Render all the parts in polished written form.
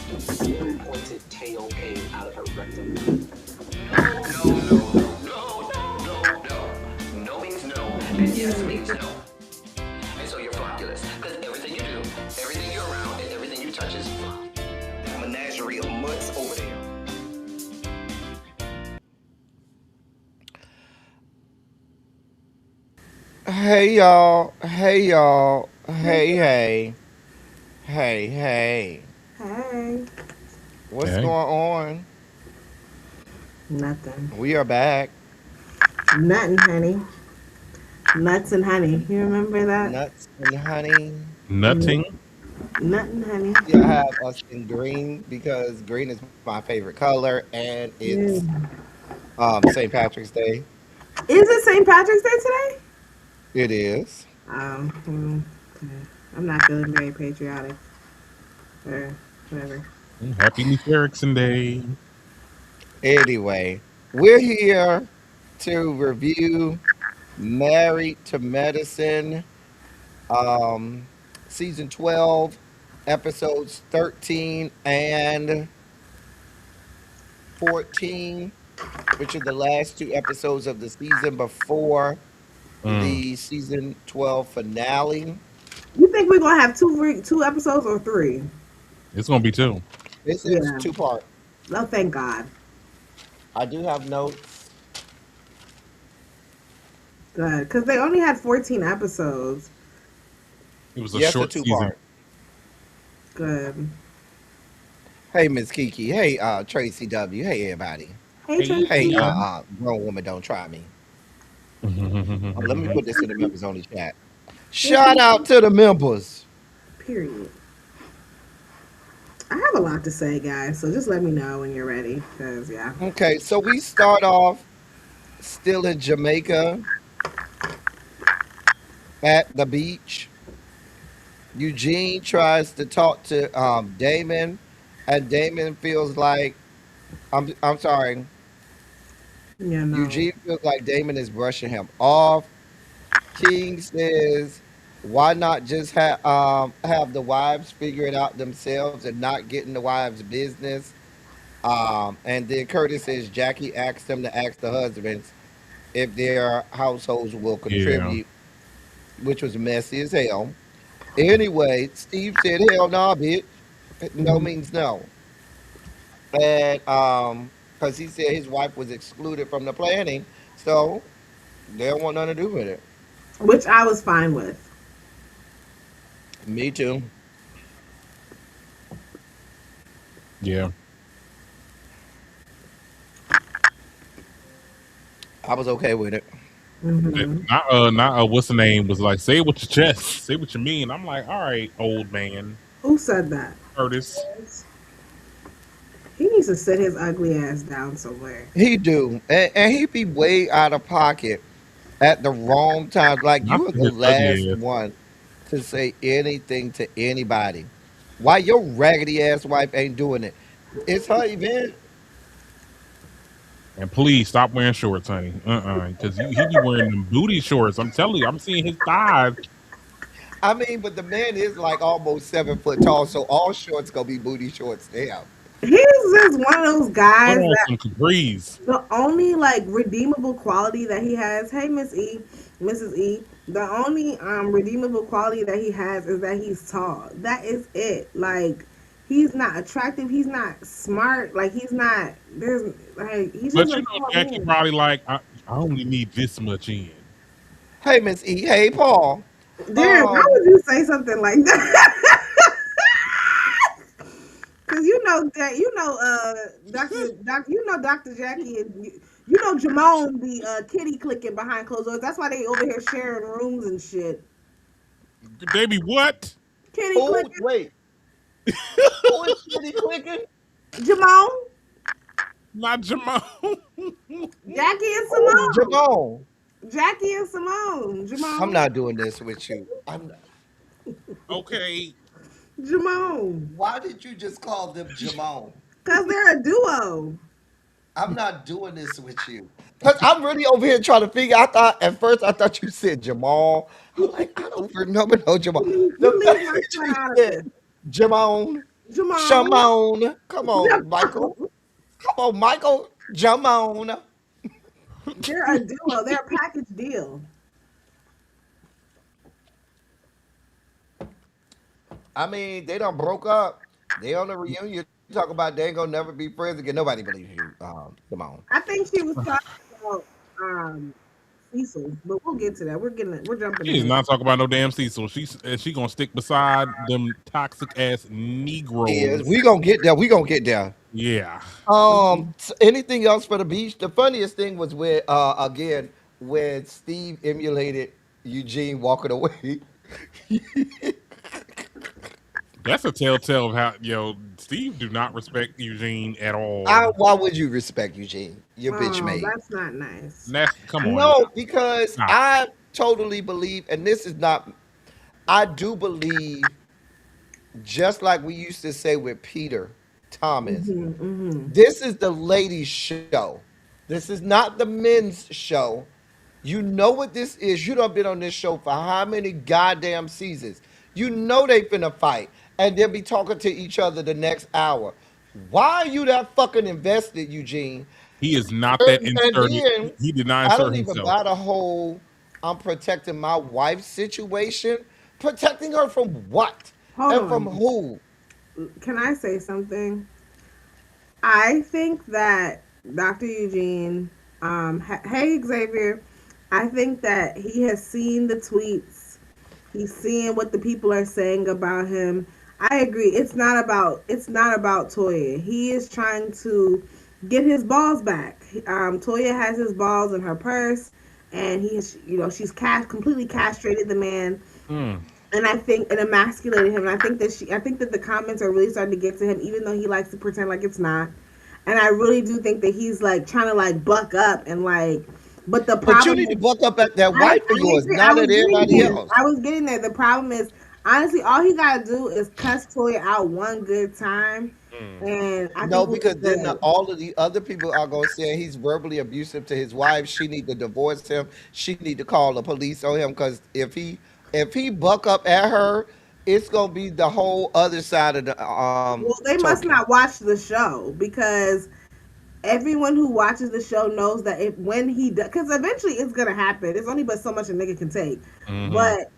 Pointed tail came out of her rectum. No, no, no, no, no, no, no. No means no, and yes means no. And so you're flocculous, because everything you do, everything you're around, and everything you touch is flop. That menagerie of mutts over there. Hey y'all, hey y'all, hey. Hey, What's Okay. going on? nothing. We are back. Nothing, honey. Nuts and honey. You remember that? Nuts and honey. N- Nothing. Nothing, honey. Still have us in green because green is my favorite color and it's Yeah. St. Patrick's Day. Is it St. Patrick's Day today? It is. Okay. I'm not feeling very patriotic. Or whatever. Happy New Erickson Day. Anyway, we're here to review Married to Medicine, um, season 12, episodes 13 and 14, which are the last two episodes of the season before Mm. the season 12 finale. You think we're gonna have two episodes or three? It's gonna be two. This is Yeah. two part. Oh, thank God. I do have notes. Good, because they only had 14 episodes. It was a Yes, a short two season. part. Good. Hey, Miss Kiki. Hey, Tracy W. Hey, everybody. Hey, Hey, Hey, Tracy. grown woman, don't try me. Let me yeah. put this in the members only chat. Hey, Shout out Tracy. to the members. Period. I have a lot to say, guys. So just let me know when you're ready. Cause yeah. Okay, so we start off still in Jamaica at the beach. Eugene tries to talk to Damon, and Damon feels like I'm sorry. You know. Eugene feels like Damon is brushing him off. King says, "Why not just have the wives figure it out themselves and not get in the wives' business?" And then Curtis says Jackie asked him to ask the husbands if their households will contribute, which was messy as hell. Anyway, Steve said, "Hell no, bitch. No Mhm. means no." And because he said his wife was excluded from the planning, so they don't want nothing to do with it. Which I was fine with. Me too. Yeah. I was okay with it. Hmm. Not what's the name was like, say it with your chest, say what you mean. I'm like, all right, old man. Who said that? Curtis. He needs to sit his ugly ass down somewhere. He do, and he be way out of pocket at the wrong times. Like Not you are for the his last ugly ass. one to say anything to anybody. Why your raggedy ass wife ain't doing it? It's her event. And please stop wearing shorts, honey. Because he be wearing them booty shorts. I'm telling you, I'm seeing his thighs. I mean, but the man is like almost 7 foot tall, so all shorts gonna be booty shorts to him. He's just one of those Put guys on that some capris. the only like redeemable quality that he has, hey Miss E, Mrs. E, the only redeemable quality that he has is that he's tall. That is it. Like he's not attractive, he's not smart, like he's not there's like he's just But a you know, tall Jackie man. probably like, I only need this much in. Hey, Miss E. Hey, Paul. Darren, why Um, would you say something like that? Cause you know that Dr. Jackie and you know Jamone be kitty clicking behind closed doors. That's why they over here sharing rooms and shit. Baby, what? Kitty who? clicking. Wait, who is kitty clicking? Jamone, Not Jamal. Jackie and Who's Simone. Jamal? Jackie and Simone. I'm Jamone. not doing this with you. Okay. Jamone. Why did you just call them Jamal? Cause they're a duo. I'm not doing this with you. Cause I'm really over here trying to figure. I thought at first I thought you said Jamal. I'm like, I don't remember no Jamal. You The leave fact my that son you out of said this. Jamal. Jamal. Shimon. Come on, Michael. Come on, Michael. Jamon. They're a duo. They're a package deal. I mean, they done broke up. They on the reunion talk about they ain't gonna never be friends again. Nobody believes you, Simone. I think she was talking about Cecil, but we'll get to that. We're jumping She is ahead. not talking about no damn Cecil. She gonna stick beside them toxic ass Is Negroes. we gonna get there? We gonna get there. Yeah. Anything else for the beach? The funniest thing was when again when Steve emulated Eugene walking away. That's a telltale of how Steve do not respect Eugene at all. Why would you respect Eugene? Your bitch Oh, made. that's not nice. And that's come on No, now. because Stop. I totally believe, and this is not. I do believe, just like we used to say with Peter Thomas, this is the ladies' show. This is not the men's show. You know what this is. You done been on this show for how many goddamn seasons? You know they finna fight, and they'll be talking to each other the next hour. Why are you that fucking invested, Eugene? He is not that And inserted. then He did not I insert don't even himself. buy the whole I'm protecting my wife's situation. Protecting her from what? Hold And from on. who? Can I say something? I think that Dr. Eugene, hey Xavier, I think that he has seen the tweets. He's seeing what the people are saying about him. I agree. It's not about Toya. He is trying to get his balls back. Toya has his balls in her purse, and she's completely castrated the man, Mm. and I think and emasculated him. And I think that the comments are really starting to get to him, even though he likes to pretend like it's not. And I really do think that he's like trying to like buck up and like, but the But you problem need to is, buck up at that I wife of yours, agree. I not was at getting everybody there. else. I was getting there. The problem is, honestly, all he gotta do is cuss Toya out one good time, and I No, think we'll be because then good. all of the other people are gonna say he's verbally abusive to his wife. She need to divorce him. She need to call the police on him because if he buck up at her, it's gonna be the whole other side of the Well, they must token. not watch the show because everyone who watches the show knows that if when he does, because eventually it's gonna happen. It's only but so much a nigga can take. Hmm. But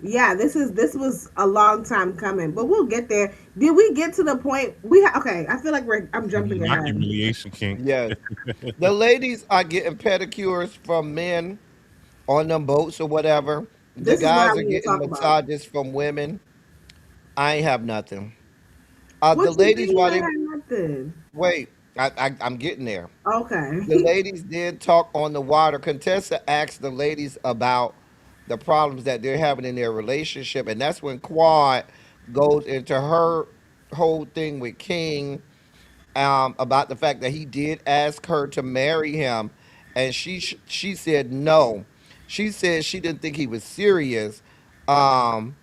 yeah, this was a long time coming, but we'll get there. Did we get to the point okay? I feel like I'm jumping Not ahead. humiliation kink. Yes, the ladies are getting pedicures from men on them boats or whatever. The This is what I guys are want to getting talk about. massages from women. I ain't have nothing. What The you ladies, mean you while ain't they had nothing? wait, I'm getting there. The Okay. ladies did talk on the water. Contessa asked the ladies about the problems that they're having in their relationship, and that's when Quad goes into her whole thing with King about the fact that he did ask her to marry him, and she said no. She said she didn't think he was serious, um,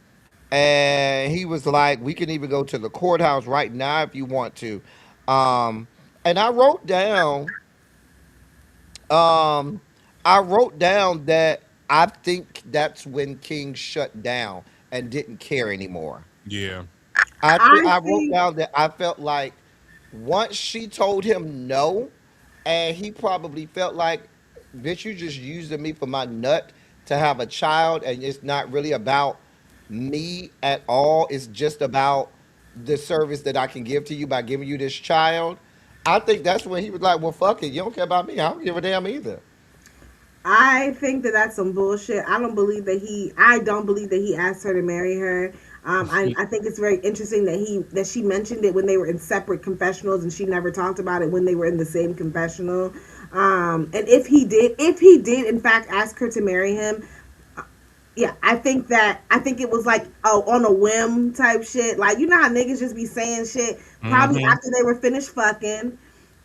and he was like, "We can even go to the courthouse right now if you want to." Um, and um, I wrote down that I think that's when King shut down and didn't care anymore. Yeah. I I wrote think down that I felt like once she told him no, and he probably felt like, bitch, you just using me for my nut to have a child, and it's not really about me at all. It's just about the service that I can give to you by giving you this child. I think that's when he was like, well, fuck it. You don't care about me. I don't give a damn either. I think that that's some bullshit. I don't believe that he asked her to marry her. I think it's very interesting that she mentioned it when they were in separate confessionals and she never talked about it when they were in the same confessional. And if he did in fact ask her to marry him, yeah, I think it was like on a whim type shit. Like you know how niggas just be saying shit probably Hmm. after they were finished fucking,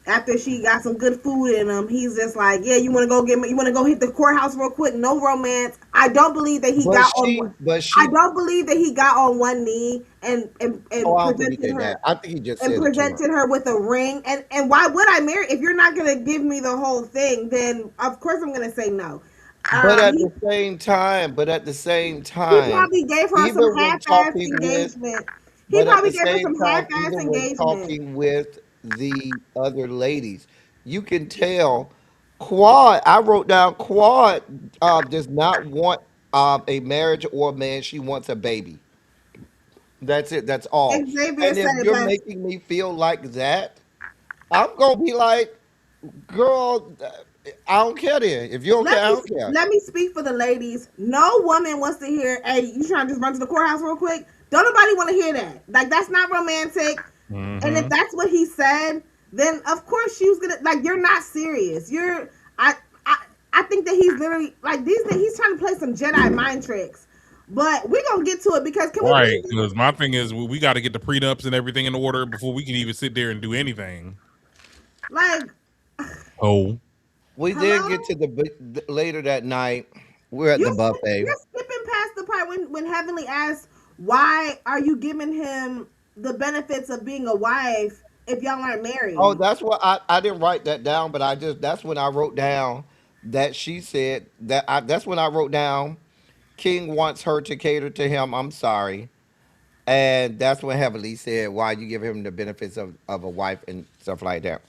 after she got some good food in him. He's just like, yeah, you want to go hit the courthouse real quick. No romance. I don't believe that he But got on. she, but I she, don't believe that he got on one knee and and oh, and I don't think he presented did her that. I think he just and said it to her. presented her with a ring. And why would I marry if you're not gonna give me the whole thing? Then of course I'm gonna say no. But at He the same time, but at the same he time, probably gave her some even when half-ass talking with engagement. He But at probably the gave her same some time, half-ass even when engagement. talking with the other ladies, you can tell Quad. I wrote down Quad does not want a marriage or a man. She wants a baby. That's it. That's all. Xavier And if said it you're best. making me feel like that, I'm gonna be like, girl, I don't care. Then if you don't care, Let I me don't care. let me speak for the ladies. No woman wants to hear, "Hey, you trying to just run to the courthouse real quick?" Don't nobody want to hear that. Like that's not romantic. And if Mm-hmm. that's what he said, then of course she was gonna like. You're not serious. I I I think that he's literally like these. He's trying to play some Jedi mind tricks. But we're gonna get to it because can we Right. please Because my thing is, we got to get the prenups and everything in order before we can even sit there and do anything. like Oh. We did get hello? to later that night. We're at the buffet. You're skipping past the part when Heavenly asks, "Why are you giving him the benefits of being a wife if y'all aren't Oh, married?" that's what I didn't write that down, but I just that's when I wrote down that she said that's when I wrote down King wants her to cater to him. I'm sorry. And that's when Heavenly said, why you give him the benefits of a wife and stuff like that.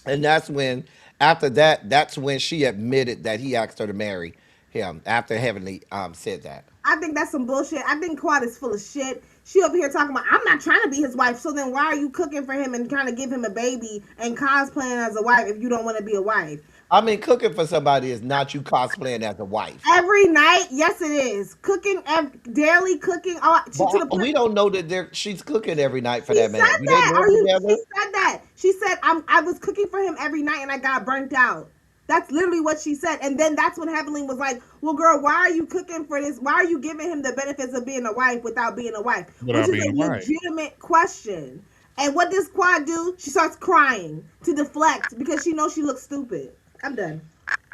And that's when after that, that's when she admitted that he asked her to marry him after Heavenly said that. I think that's some bullshit. I think Quad is full of shit. She over here talking about I'm not trying to be his wife. So then why are you cooking for him and trying to give him a baby and cosplaying as a wife if you don't want to be a wife? I mean, cooking for somebody is not you cosplaying as a wife. Every night, yes, it is cooking, daily cooking. All But to the point. we don't know that she's cooking every night for She that man. said Do they that. live She together? said that. She said I was cooking for him every night and I got burnt out. That's literally what she said. And then that's when Heavenly was like, "Well, girl, why are you cooking for this? Why are you giving him the benefits of being a wife without being a wife?" Which Without is being a a wife. legitimate question. And what does Quad do? She starts crying to deflect because she knows she looks stupid. I'm done.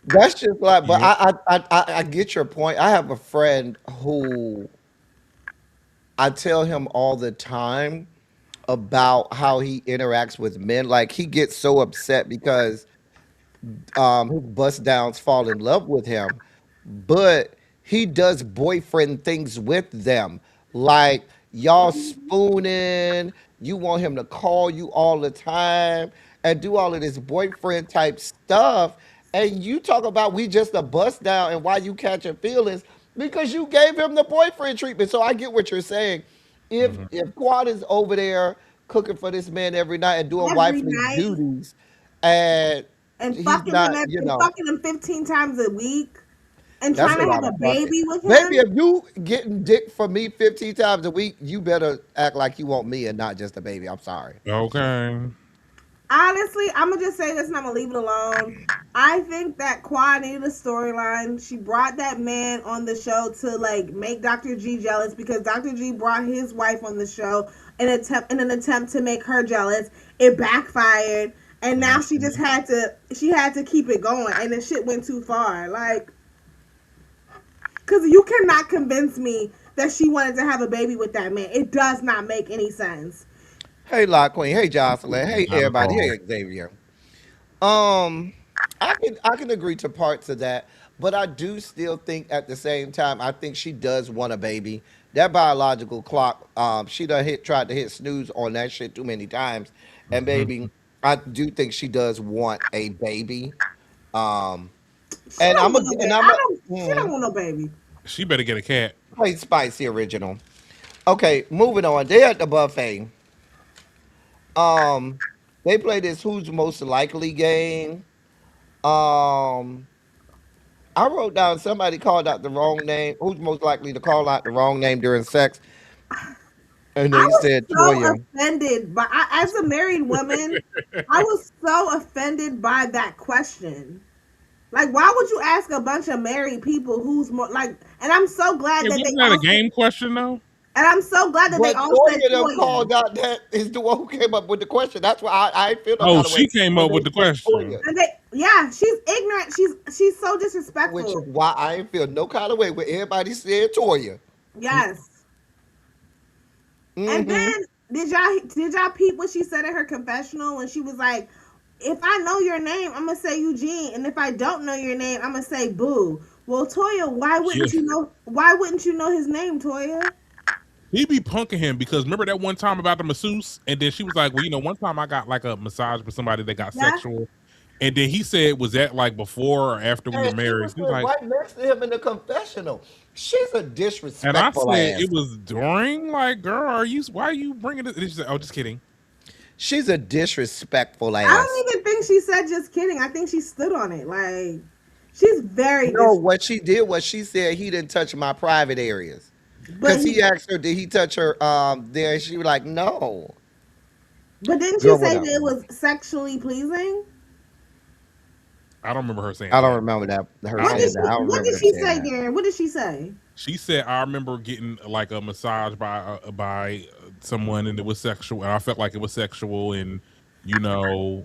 That's just like, but Yep. I get your point. I have a friend who I tell him all the time about how he interacts with men. Like he gets so upset because his bust downs fall in love with him, but he does boyfriend things with them. Like y'all spooning, you want him to call you all the time and do all of this boyfriend type stuff. And you talk about we just a bust down and why you catching feelings because you gave him the boyfriend treatment. So I get what you're saying. Hmm. If Quad is over there cooking for this man every night and doing Every wifely night duties, and and he's not, and fucking him 15 times a week and that's trying a to lot have of a fucking. baby with Baby, him. if you getting dick for me 15 times a week, you better act like you want me and not just a baby. I'm sorry. Okay. Honestly, I'm gonna just say this and I'm gonna leave it alone. I think that Quad needed a storyline. She brought that man on the show to like make Dr. G jealous because Dr. G brought his wife on the show in an attempt to make her jealous. It backfired, and now Mhm. she had to keep it going, and the shit went too far. Like, cause you cannot convince me that she wanted to have a baby with that man. It does not make any sense. Hey, Lock Queen. Hey, Jocelyn. Hey, Not at everybody. all. Hey, Xavier. Um, I can agree to parts of that, but I do still think at the same time I think she does want a baby. That biological clock, she done tried to hit snooze on that shit too many times, and baby, Mhm. I do think she does want a baby. Um, She and don't I'm a want no and baby. I'm I a don't. She don't mm, want no baby. She better get a cat. play spicy original. Okay, moving on. They at the buffet. Um, they play this who's most likely game. Um, I wrote down somebody called out the wrong name. Who's most likely to call out the wrong name during sex? And I they was said so Toya. offended by as a married woman. I was so offended by that question. Like, why would you ask a bunch of married people who's more like? And I'm so glad Hey, that they wasn't that a all said, game question though? and I'm so glad that they But all said Toya them Toya. called out that is the one who came up with the question. That's why I feel no Oh, kind of way she came when up they with the said question. Toya. And they, yeah, she's ignorant. She's so Which disrespectful. why I ain't feel no kind of way when everybody said Toya. Yes. And Mm-hmm. then did y'all peep what she said in her confessional when she was like, "If I know your name, I'm gonna say Eugene, and if I don't know your name, I'm gonna say Boo." Well, Toya, why Yeah. wouldn't you know? Why wouldn't you know his name, Toya? He be punking him because remember that one time about the masseuse, and then she was like, "Well, one time I got like a massage for somebody that got Yeah. sexual," and then he said, "Was that like before or after we were And she was married?" He was sitting like, right next to him in the confessional. She's a and I disrespectful said ass. it was during. Like, girl, why are you bringing it? And she said, "Oh, just kidding." She's a disrespectful I ass. don't even think she said just kidding. I think she stood on it. Like, she's very No, dis. what she did was she said he didn't touch my private areas. But Cause he he, asked her, did he touch her there? She was like, no. but didn't she Girl, say that whatever. it was sexually pleasing? I don't remember her saying I don't that. remember that her I What don't. did saying that. she? I don't What remember did her she saying say, that. Darren? What did she say? She said, "I remember getting like a massage by someone, and it was sexual, and I felt like it was sexual, and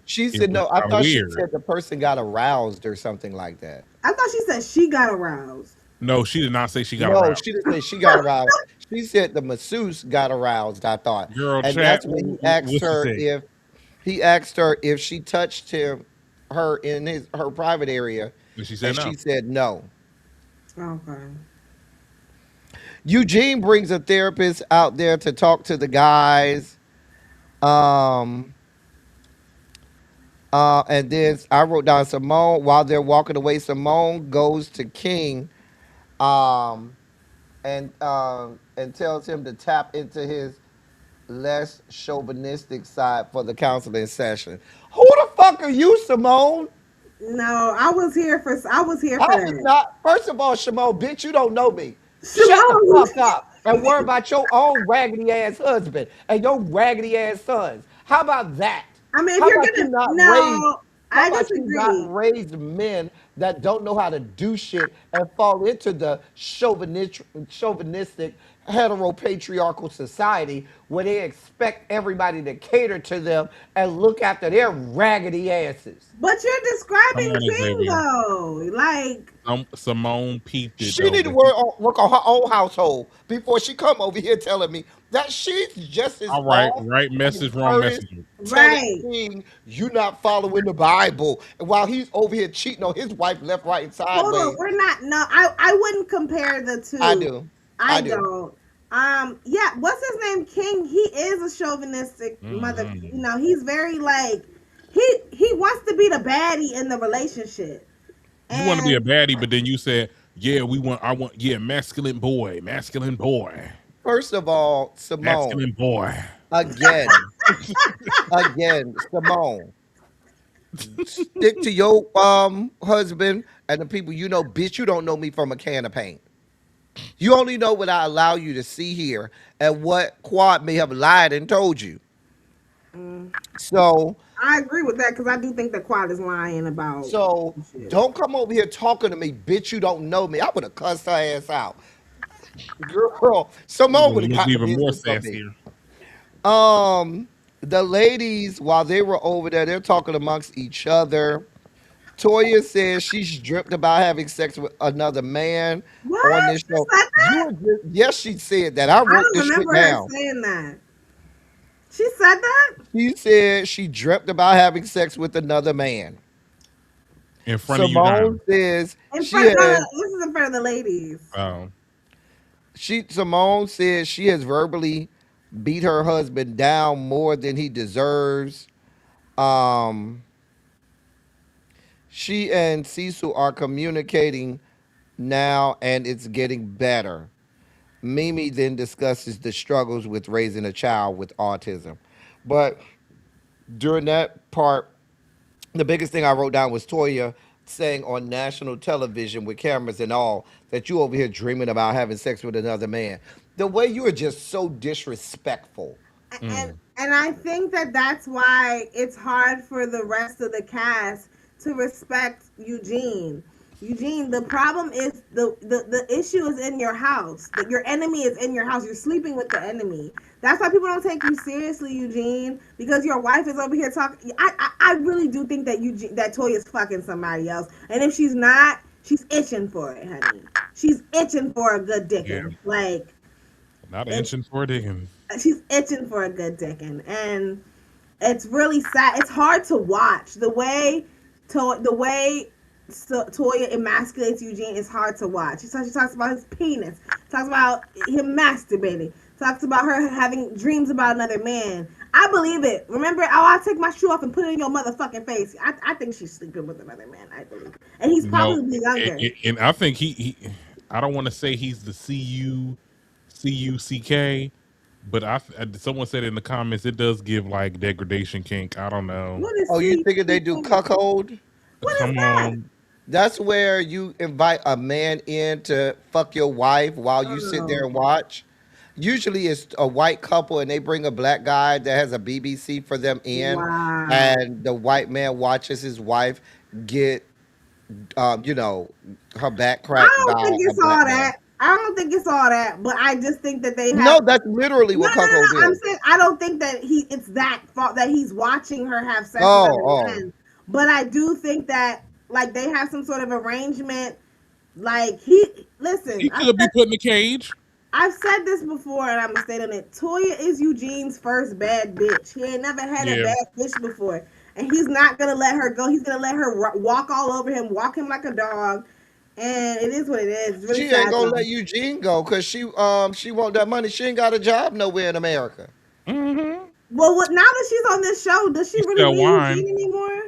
She it said was no. I kind of thought she weird." said the person got aroused or something like that. I thought she said she got aroused. No, she did not say she got No, aroused. she didn't say she got aroused. She said the masseuse got aroused, I thought. Girl, And chat. that's when What she say? he asked her if she touched her in her private area, And she said and no. she said no. Okay. Eugene brings a therapist out there to talk to the guys. Um and then I wrote down Simone while they're walking away. Simone goes to King, um, and tells him to tap into his less chauvinistic side for the counseling session. Who the fuck are you, Simone? No, I was here for. I was here How for you that. not? First of all, Simone, bitch, you don't know me. Shut the Simone. fuck up and worry about your own raggedy ass husband and your raggedy ass sons. How about that? I mean, if How you're about you gonna, not raise? no, How I about you not disagree. raise men that don't know how to do shit and fall into the chauvinistic heteropatriarchal society where they expect everybody to cater to them and look after their raggedy asses? But you're Come describing on, King Xavier. though. Like, Simone peeped it She though, need to but he, work on her own household before she come over here telling me that she's just as all right, off right as message, wrong Curtis messenger. telling right. King you not following the Bible, and while he's over here cheating on his wife left, right, and Hold on, sideways. we're not. No, I wouldn't compare the I two. do, I I do. don't. Yeah. What's his name? King. He is a chauvinistic mother. Hmm. He's very like he wants to be the baddie in the relationship, You want to be a and baddie, but then you said, "Yeah, yeah, masculine boy, First of all, Simone, masculine boy." again, Simone, stick to your husband and the people you know, bitch. You don't know me from a can of paint. You only know what I allow you to see here and what Quad may have lied and told you. mm, So, I agree with that because I do think that Quad is lying about so shit. don't come over here talking to me, bitch. You don't know me. I would have cussed her ass out, girl. You Simone would gonna have look got the even more business from me. sassier. The ladies while they were over there, they're talking amongst each other. Toya says she's dreamt about having sex with another man on What? this She show. said You that? were just, yes, she said that. I I wrote don't this shit remember her down. saying that. She said that? She said she dreamt about having sex with another man. In front of you now. Simone says In she front of has this is in front of the ladies. Oh, Simone says she has verbally beat her husband down more than he deserves. Um she and Cecil are communicating now and it's getting better. Mimi then discusses the struggles with raising a child with autism. But during that part, the biggest thing I wrote down was Toya saying on national television with cameras and all that you over here dreaming about having sex with another man. The way you are just so disrespectful. And I think that that's why it's hard for the rest of the cast to respect Eugene. Eugene, the problem is the issue is in your house. That your enemy is in your house. You're sleeping with the enemy. That's why people don't take you seriously, Eugene, because your wife is over here talking. I really do think that Toya's fucking somebody else, and if she's not, she's itching for it, honey. She's itching for a good yeah. dicking. Like Not it, inching for a digging. she's itching for a good dicking, and it's really sad. It's hard to watch the way Toya emasculates Eugene is hard to watch. She talks about his penis, talks about him masturbating, talks talks about her having dreams about another man. I believe it. Remember, I'll take my shoe off and put it in your motherfucking face. I think she's sleeping with another man. I believe it. And he's No, probably younger. and I think he I don't want to say he's the CUCK, but someone said in the comments it does give like degradation kink. I don't know. What is Oh, you C? thinking they do cuckold? What is Come that? on, That's where you invite a man in to fuck your wife while you sit there Oh, and watch. Usually it's a white couple and they bring a black guy that has a BBC for them in, wow. and the white man watches his wife get, you know, her back I cracked don't by think a it's black all man. that. I don't think it's all that, but I just think that they have. No, that's literally No, what no, no, cuckold no. I'm is. saying I don't think that it's that fault that he's watching her have sex with Oh, other oh. men. But I do think that like they have some sort of arrangement. Like he listen, he could be put in a cage. I've said this before and I'm gonna stay on it. Toya is Eugene's first bad bitch. He ain't never had a Yeah, bad bitch before, and he's not gonna let her go. He's gonna let her walk all over him, walk him like a dog. And it is what it is. It's really She ain't sad gonna though. let Eugene go because she want that money. She ain't got a job nowhere in America. mm-hmm. Well, what now that she's on this show, does she She really sell need wine. Eugene anymore?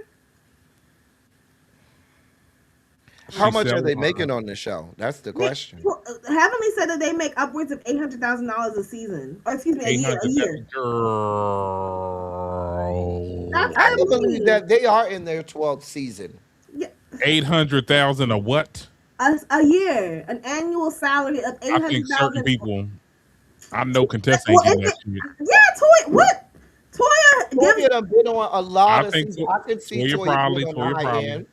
How She much sell are they wine. making on the show? That's the They question. well, Heavenly said that they make upwards of $800,000 a season, or excuse me, a Eight year. A hundred year. That's girl. I can believe heavy. that they are in their 12th season. Yeah, 800,000 a what? a year, an annual salary of eight I think hundred certain thousand. people. I know Contessa Well, ain't getting that shit. yeah, Toy. What? Toya Toya gives. done been on a lot I of think seasons. I can see Toya Toya being probably. on the Toya high probably. end.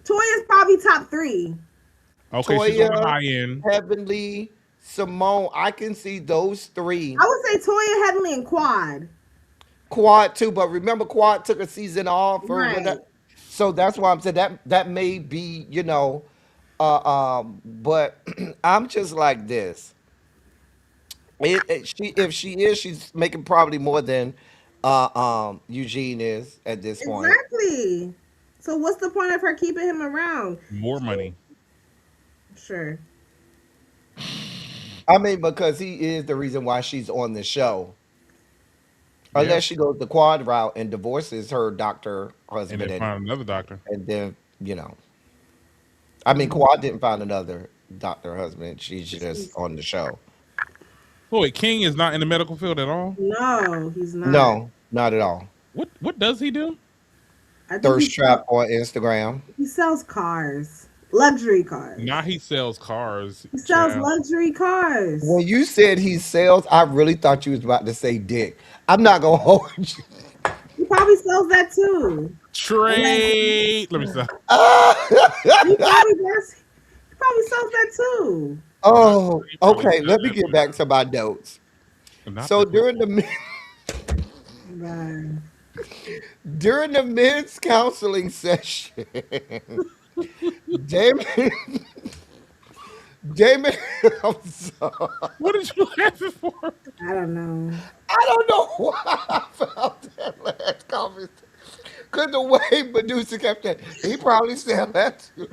Toya's probably top three. Okay, she's on the Toya, high end. Heavenly, Simone. I can see those three. I would say Toya, Heavenly, and Quad. Quad too, but remember Quad took a season off or Right. whatever. So that's why I'm saying that may be, but I'm just like this. If she is, she's making probably more than Eugene is at this point. Exactly. So what's the point of her keeping him around? More money. Sure. I mean, because he is the reason why she's on the show. Yeah, Unless she goes the quad route and divorces her doctor and husband, then find another doctor. and then I mean, Mm. Quad didn't find another doctor husband. She's just She's on the show. Oh, wait, King is not in the medical field at all. no, he's not. No, not at all. What does he do? I think Thirst trap on Instagram. he sells cars, luxury cars. Now he sells cars. He sells Child. luxury cars. When you said he sells, I really thought you was about to say dick. I'm not gonna hold you. He probably sells that too. Trade. Let me stop. He probably does. He probably sells that too. Not Oh, he probably okay. said Let me that, get back to my notes. but not So the during football. Right. during the men's counseling session, Damon, Damon, I'm sorry. What did you laughing for? I don't know. I don't know why I felt that last conversation. Cause the way producer kept saying, he probably said that too.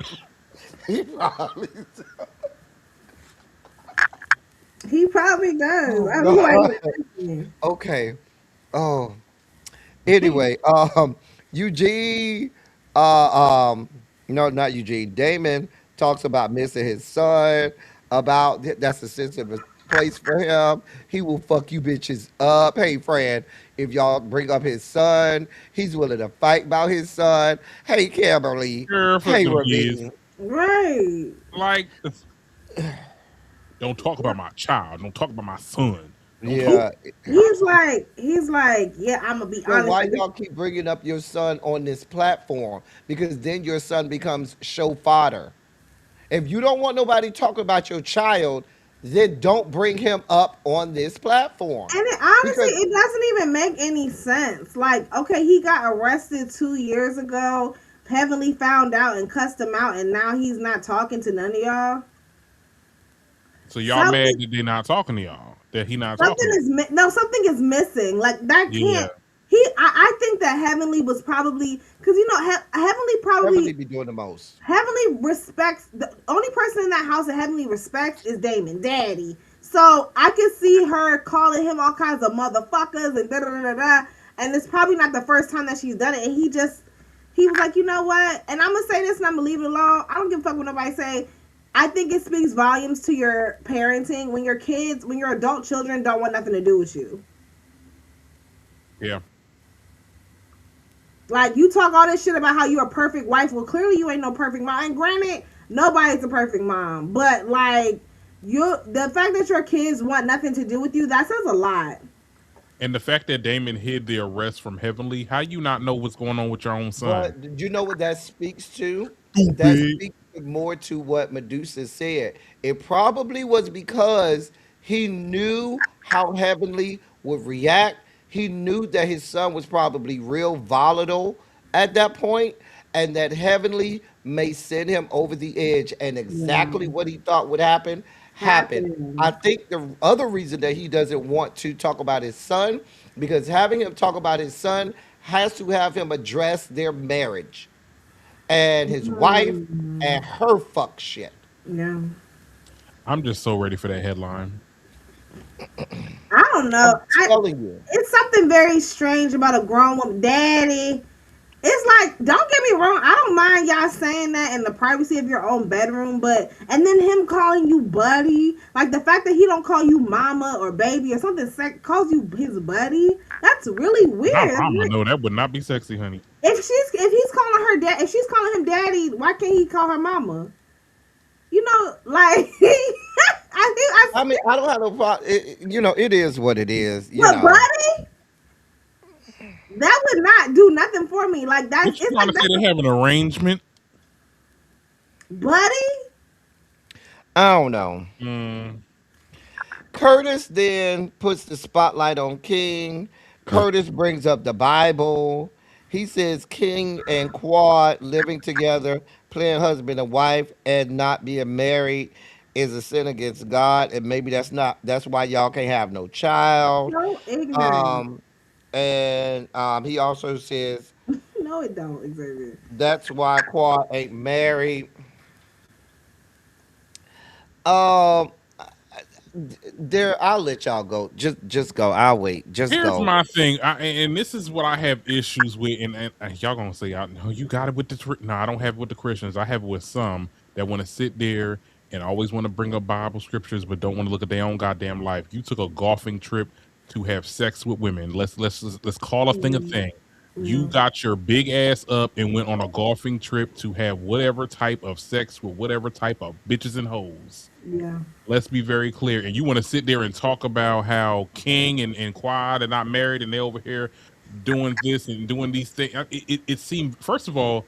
He probably said, He probably does. oh He might God. be listening. Okay. Oh. Anyway, Eugene, no, not Eugene. Damon talks about missing his son. That's a sensitive place for him. He will fuck you bitches up. Hey, friend, if y'all bring up his son, he's willing to fight about his son. Hey, Kimberly. Girl, fuck Hey, them kids. Ravine. Right. Like, don't talk about my child. Don't talk about my son. Don't talk. He, Yeah. he's like, yeah, I'm gonna be So honest. why y'all keep bringing up your son on this platform? Because then your son becomes show fodder. If you don't want nobody talking about your child, then don't bring him up on this platform. And honestly, Because it doesn't even make any sense. Like, okay, he got arrested 2 years ago. Heavenly found out and cussed him out, and now he's not talking to none of y'all. So y'all mad Something, that they not talking to y'all? That he not something talking to is no, something is missing. Like that you? Yeah. can't. I think that Heavenly was probably because Heavenly Heavenly probably be doing the most. Heavenly respects the only person in that house that Heavenly respects is Damon, Daddy. So I could see her calling him all kinds of motherfuckers and da da da da da. And it's probably not the first time that she's done it. And he was like, you know what? And I'm gonna say this and I'm gonna leave it alone. I don't give a fuck what nobody say. I think it speaks volumes to your parenting when your kids, when your adult children don't want nothing to do with you. Yeah. Like, you talk all this shit about how you're a perfect wife. Well, clearly you ain't no perfect mom. And granted, nobody's a perfect mom. But like, the fact that your kids want nothing to do with you, that says a lot. And the fact that Damon hid the arrest from Heavenly, how you not know what's going on with your own son? But do you know what that speaks to? That Stupid. speaks more to what Medusa said. It probably was because he knew how Heavenly would react. He knew that his son was probably real volatile at that point, and that Heavenly may send him over the edge. And Yeah. exactly what he thought would happen happened. I Happening. think the other reason that he doesn't want to talk about his son, because having him talk about his son has to have him address their marriage and his wife Hmm. and her fuck shit. Yeah. I'm just so ready for that headline. I don't know. I'm telling you. It's something very strange about a grown woman. Daddy. It's like, don't get me wrong, I don't mind y'all saying that in the privacy of your own bedroom, but and then him calling you buddy, like the fact that he don't call you mama or baby or something, calls you his buddy. That's really My weird. mama, no, that would not be sexy, honey. If he's calling her dad, if she's calling him daddy, why can't he call her mama? You know, like I mean, I don't have no problem. It is what it is. but buddy, that would not do nothing for me. Like What that's you it's trying like to say? that's They have an arrangement? buddy. I don't know. Mm. Curtis then puts the spotlight on King. Curtis brings up the Bible. He says King and Quad living together, playing husband and wife, and not being married is a sin against God, and maybe that's why y'all can't have no child. So ignorant. Um, and he also says No, it don't, Xavier. that's why Quad ain't married. Um, there, I'll let y'all go. Just go. I'll wait. Just Here's go. my thing, and this is what I have issues with. And y'all gonna say, "No, you got it with the." No, I don't have it with the Christians. I have it with some that want to sit there and always want to bring up Bible scriptures, but don't want to look at their own goddamn life. You took a golfing trip to have sex with women. Let's call a thing a Mm, thing. You no, got your big ass up and went on a golfing trip to have whatever type of sex with whatever type of bitches and hoes. yeah. Let's be very clear. And you want to sit there and talk about how King and Quad are not married and they over here doing this and doing these things. It seemed, first of all,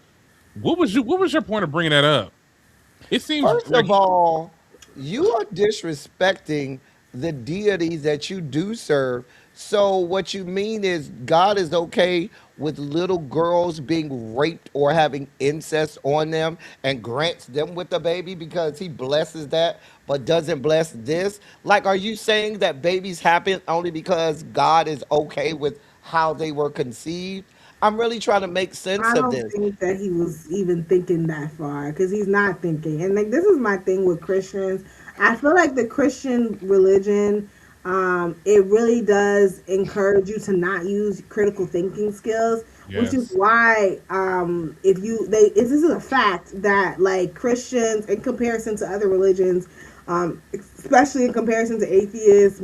what was your point of bringing that up? It seems First like of all, you are disrespecting the deity that you do serve. So what you mean is God is okay with little girls being raped or having incest on them and grants them with the baby because he blesses that but doesn't bless this? Like, are you saying that babies happen only because God is okay with how they were conceived? I'm really trying to make sense I of don't this. think that he was even thinking that far because he's not thinking. And like this is my thing with Christians. I feel like the Christian religion, it really does encourage you to not use critical thinking skills, which is yes. why if you they this is a fact that like Christians in comparison to other religions, especially in comparison to atheists,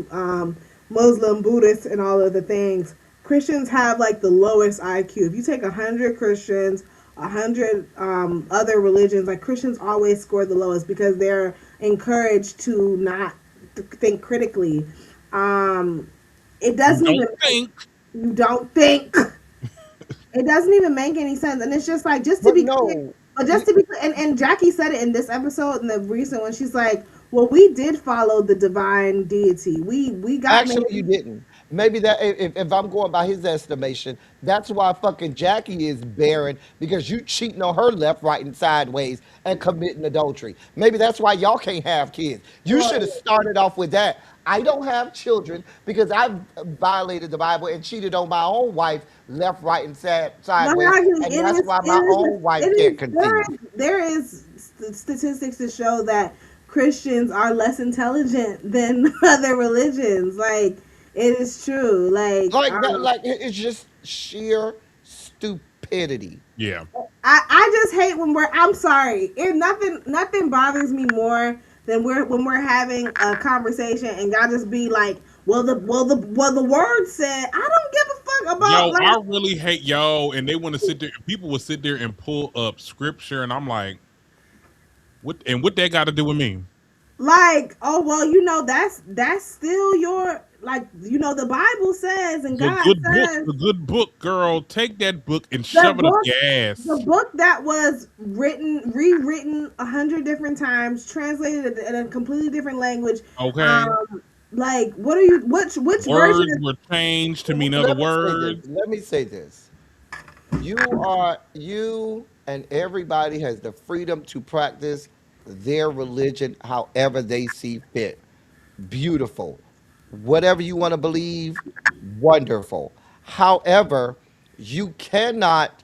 Muslim, Buddhists, and all of the things. Christians have like the lowest IQ. If you take 100 Christians, 100 other religions, like Christians always score the lowest because they're encouraged to not think critically. Um, it You doesn't don't even think. you don't think it doesn't even make any sense, and it's just like just to But be clear. no, But just to be clear, and Jackie said it in this episode, in the recent one, she's like, "Well, we did follow the divine deity. We got actually, married." you didn't. Maybe that if I'm going by his estimation, that's why fucking Jackie is barren because you cheating on her left, right, and sideways and committing adultery. Maybe that's why y'all can't have kids. You should have Well, started off with that. I don't have children because I've violated the Bible and cheated on my own wife left, right, and sideways, Monogamy, and that's why my own it wife can't is conceive. there is statistics to show that Christians are less intelligent than other religions. Like, it is true. Like that, like it's just sheer stupidity. Yeah. I just hate when we're. I'm sorry. It nothing bothers me more than when we're having a conversation and y'all just be like, well the word said. I don't give a fuck about Yo, like. I really hate and they want to sit there. People will sit there and pull up scripture, and I'm like, what that got to do with me? Like, oh well, that's still your, like, the Bible says and God says The good book, girl. Take that book and the shove it up book your the ass. book that was rewritten 100 different times, translated in a completely different language. Okay. Um, like, what are you? Which version Words is? were changed to mean other Let me say this. words. Let me say this. You and everybody has the freedom to practice their religion however they see fit. Beautiful. Whatever you want to believe, wonderful. However, you cannot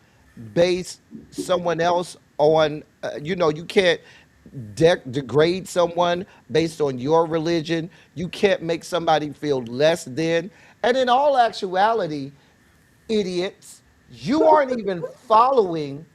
base someone else on, you can't degrade someone based on your religion. You can't make somebody feel less than. And in all actuality, idiots, you aren't even following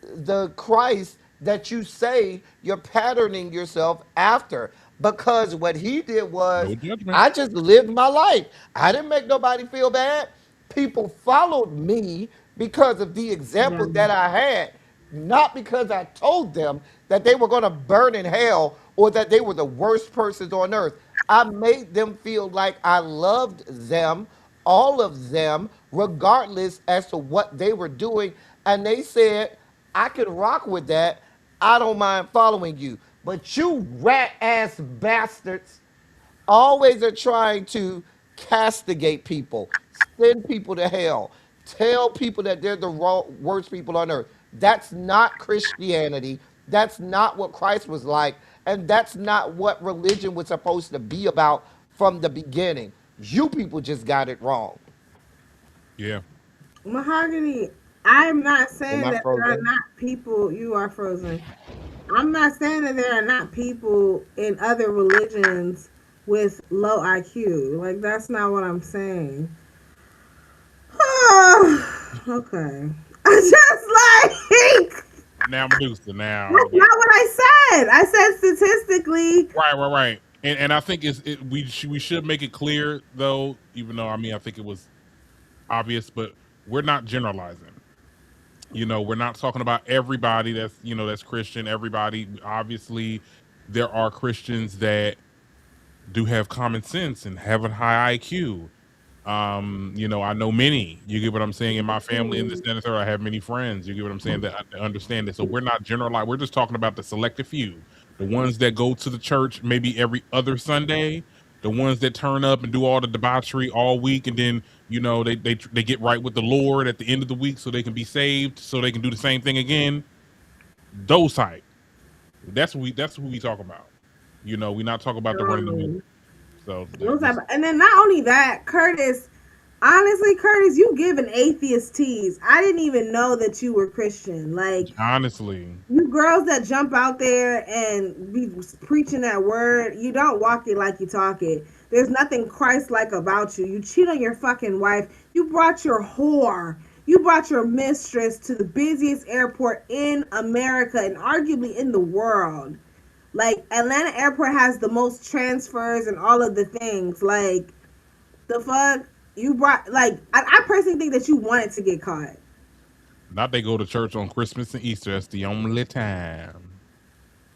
the Christ that you say you're patterning yourself after. Because what he did No was, judgment. I just lived my life. I didn't make nobody feel bad. People followed me because of the Yeah. example that I had, not because I told them that they were going to burn in hell or that they were the worst persons on earth. I made them feel like I loved them, all of them, regardless as to what they were doing. And they said, I could rock with that. I don't mind following you. But you rat ass bastards always are trying to castigate people, send people to hell, tell people that they're the worst people on earth. That's not Christianity. That's not what Christ was like. And that's not what religion was supposed to be about from the beginning. You people just got it wrong. Yeah. Mahogany. I'm not Am saying I that there are frozen? not people. You are frozen. I'm not saying that there are not people in other religions with low IQ. Like, that's not what I'm saying. Okay. I just like Now, Medusa. Now, that's not what I said. I said statistically. right. And I think we should make it clear though, even though I think it was obvious, but we're not generalizing. We're not talking about everybody that's Christian. Everybody, obviously, there are Christians that do have common sense and have a high IQ. I know many. You get what I'm saying? In my family, in this, that, and the third, I have many friends. You get what I'm saying? That I understand it. So we're not generalized. We're just talking about the selective few, the ones that go to the church maybe every other Sunday, the ones that turn up and do all the debauchery all week, and then they get right with the Lord at the end of the week, so they can be saved, so they can do the same thing again. Those type. That's who we talk about. We're not talking about the run of the mill. Um, So and then not only that, Curtis. Honestly, Curtis, you give an atheist tease. I didn't even know that you were Christian. Like, honestly, you girls that jump out there and be preaching that word, you don't walk it like you talk it. There's nothing Christ-like about you. You cheat on your fucking wife. You brought your whore. You brought your mistress to the busiest airport in America and arguably in the world. Like, Atlanta Airport has the most transfers and all of the things. Like, the fuck? You brought, like, I personally think that you wanted to get caught. not they go to church on Christmas and Easter. That's the only time.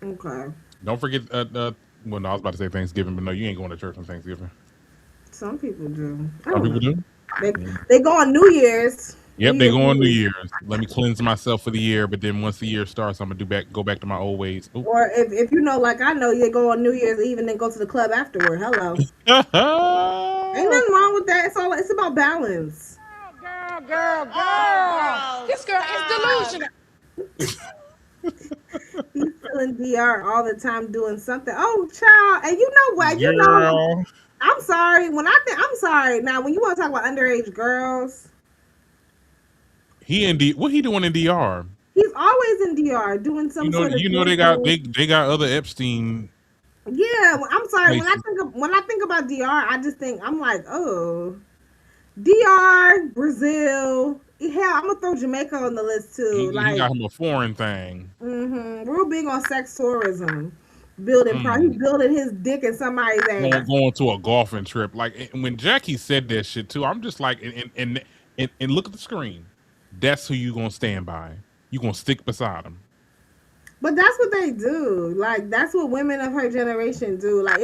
Okay. Don't forget. Well, no, I was about to say Thanksgiving, but no, you ain't going to church on Thanksgiving. Some people do. I Some don't people know. do. They they go on New Year's. New Yep, they Year's go on New Eve. Year's. Let me cleanse myself for the year, but then once the year starts, I'm gonna go back to my old ways. Oop. Or if you know, like I know, you go on New Year's Eve and then go to the club afterward. Hello. Ain't nothing wrong with that. It's about balance. This girl is delusional. He's still in DR all the time doing something. Oh, child. And you know what? You know, Girl, I'm sorry. I'm sorry. Now, when you want to talk about underage girls, he in what he doing in DR? he's always in DR doing some sort of They got business. they got other Epstein Yeah, I'm sorry. Places. When I think about DR, I just think I'm like, oh, DR, Brazil. Hell, I'm gonna throw Jamaica on the list too. He Like, got him a foreign thing. real big on sex tourism. Building, Mm. he building his dick in somebody's ass. Going to a golfing trip. Like and when Jackie said that shit too, I'm just like, and look at the screen. That's who you gonna stand by. You gonna stick beside him. But that's what they do. Like that's what women of her generation do. Like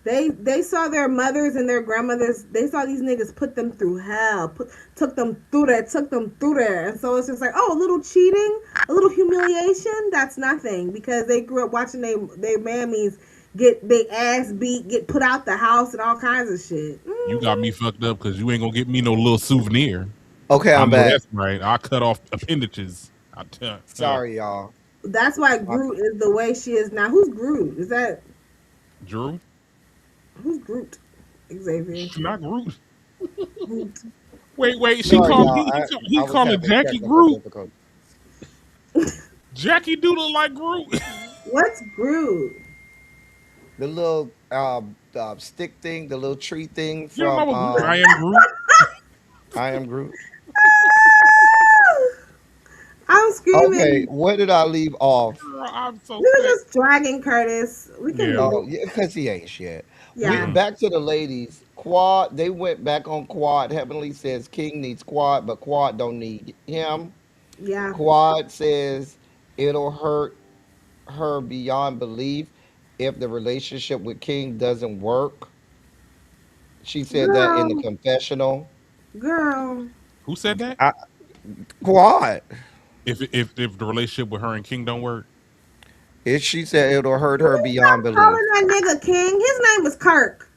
they saw their mothers and their grandmothers. They saw these niggas put them through hell. Took them through there. And so it's just like, oh, a little cheating, a little humiliation. That's nothing because they grew up watching they mammies get they ass beat, get put out the house, and all kinds of shit. You got me fucked up because you ain't gonna get me no little souvenir. Okay, I I'm know back. that's right. I cut off appendages. I tell. Sorry, y'all. That's why Groot is the way she is now. Who's Groot? Is that Drew, who's Groot? Xavier. not Groot. Groot. Wait. She Sorry, called y'all. he I was calling having Jackie technical Groot. difficulties. Jackie do look like Groot. What's Groot? The little stick thing, the little tree thing You don't know from what Groot? I am Groot. I Am Groot. I'm Okay, screaming. where did I leave off? Girl, I'm so We were sick. just dragging Curtis. We can Yeah. Oh, do yeah, because he ain't shit. We yeah. Mm. back to the ladies. Quad, they went back on Quad. Heavenly says King needs Quad, but Quad don't need him. Yeah. Quad says it'll hurt her beyond belief if the relationship with King doesn't work. She said that in the Girl. confessional. Girl. Who said that? I, Quad. If the relationship with her and King don't work, She said it'll hurt her Please beyond stop calling belief. that nigga King. His name is Kirk.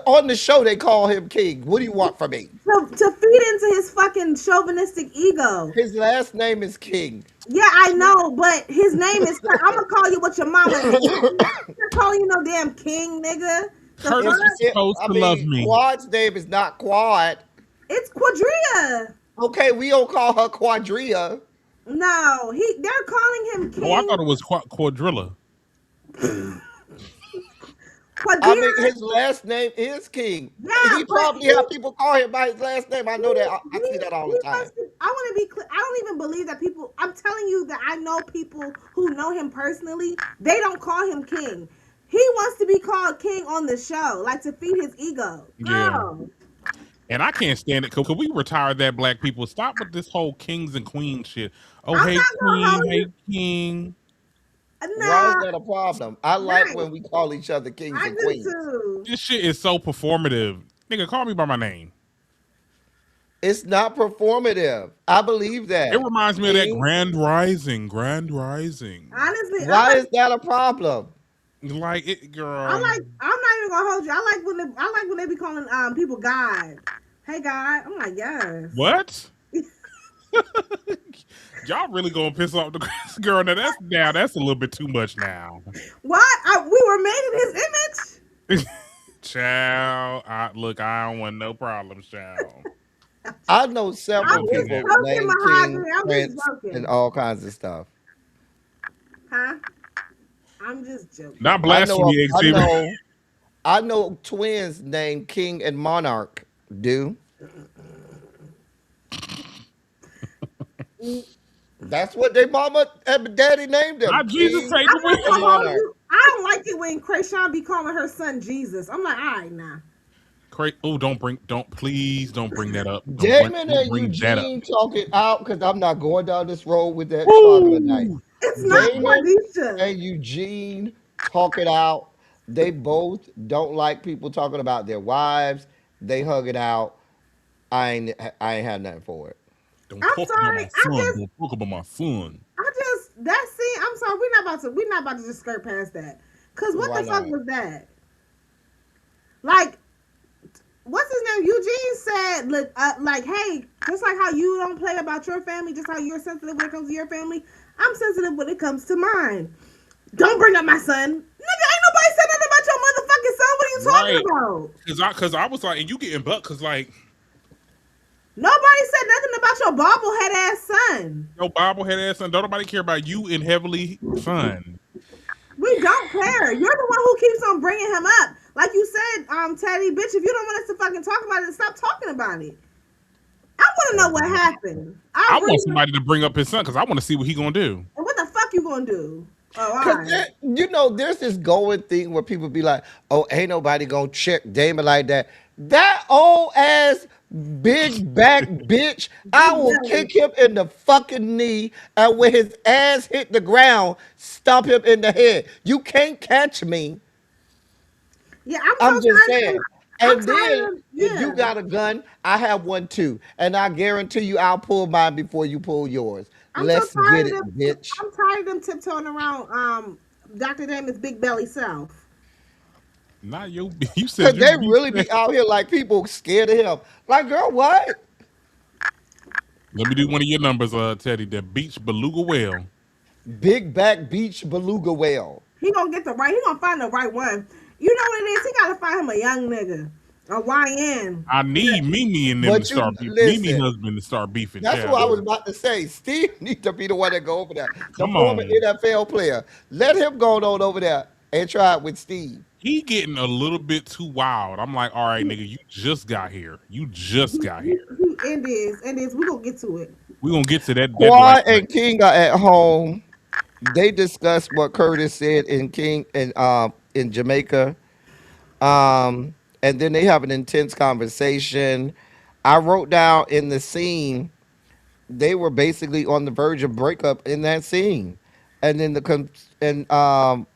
On the show, they call him King. What do you want from me? To feed into his fucking chauvinistic ego. His last name is King. Yeah, I know, but his name is Kirk. I'm gonna call you what your mama named you. I'm not calling you no damn King, nigga. The Curtis If, fuck? was supposed I to love mean, me. Quad's name is not Quad. It's Quadria. Okay, we don't call her Quadria. No, they're calling him Oh, I King thought it was Quadrilla. I Quadria. mean, his last name is King. Yeah, He but probably have people call him by his last name. I know that. I see that all he the time. wants to. I want to be clear. I don't even believe that people. I'm telling you that I know people who know him personally. They don't call him King. He wants to be called King on the show, like to feed his ego. Yeah. Girl, And I can't stand it. Could we retire that, black people? Stop with this whole kings and queens shit. Oh, I'm hey, not gonna queen. hold Hey, you. king. Why is Nah, that a problem? I like right. when we call each other kings I and do queens. too. This shit is so performative. Nigga, call me by my name. It's not performative. I believe It that. reminds me of that King, Grand Rising. Grand Rising. Honestly, why is that a problem? Like it, I girl. like. I'm not even gonna hold you. I like when they be calling people God. Hey God. I'm like yes. What? Y'all really gonna piss off the girl? That's a little bit too much now. What? We were made in His image. Child, look, I don't want no problems, child. I know I'm several just people joking, named King, Mahogany. I'm just Prince, and joking. all kinds of stuff. Huh? I'm just joking. Not I know. blasphemy, I Xavier. know. I know twins named King and Monarch. Do that's what their mama and daddy named them? Not Jesus King take I'm away. not and gonna hold Monarch. you. I don't like it when Krayshawn be calling her son Jesus. I'm like, all right now. Oh, please don't bring that up. Damon Don't and bring that up. Eugene talk it out because I'm not going down this road with that troglodyte. Woo! It's not Damon Quadisha. and Eugene talk it out. They both don't like people talking about their wives. They hug it out. I ain't had nothing for it. Don't I'm talk about sorry. my son. Don't talk about my son. I just that scene. I'm sorry. We're not about to just skirt past that. Cause what Why the fuck not? was that? Like, what's his name? Eugene said, like, hey, just like how you don't play about your family, just how you're sensitive when it comes to your family, I'm sensitive when it comes to mine. Don't bring up my son. Nigga, ain't nobody said nothing about your motherfucking son. What are you Right. talking about? Cause I was like, and you getting buck, cause like, Nobody said nothing about your bobblehead ass son. no bobblehead ass son. Don't nobody care about you and Heavenly son. We don't care. You're the one who keeps on bringing him up. Like you said, Teddy, bitch, if you don't want us to fucking talk about it, stop talking about it. I want to know what happened. I I want really. somebody to bring up his son because I want to see what he gonna do. And what the fuck you gonna do? Oh, all Cause right. there's this going thing where people be like, "Oh, ain't nobody gonna check Damon like that." That old ass big back bitch, I Big will belly. kick him in the fucking knee, and when his ass hit the ground, stomp him in the head. You can't catch me. Yeah, I'm so I'm just tired of saying. him. I'm And then tired of if you yeah. got a gun, I have one too, and I guarantee you, I'll pull mine before you pull yours. I'm so Let's tired get of it, them. bitch. I'm tired of them tiptoeing around Dr. Damon's big belly self. Not you. You said Cause you they beat really that. be out here like people scared of him. Like, girl, what? Let me do one of your numbers, Teddy. The beach beluga whale. Big back beach beluga whale. He gonna get the right. He gonna find the right one. You know what it is? He gotta find him a young nigga, a YN. I need Mimi and them to But you start beef. Mimi listen, husband to start beefing, that's what I child. was about to say. Steve needs to be the one that go over there. The Come former on. NFL player. Let him go on over there and try it with Steve. He getting a little bit too wild. I'm like, all right, nigga, you just got here. You just got here. And is. We gonna get to it. We gonna get to that like Quad and King are at home. They discussed what Curtis said in Jamaica. And then they have an intense conversation. I wrote down in the scene they were basically on the verge of breakup in that scene. And then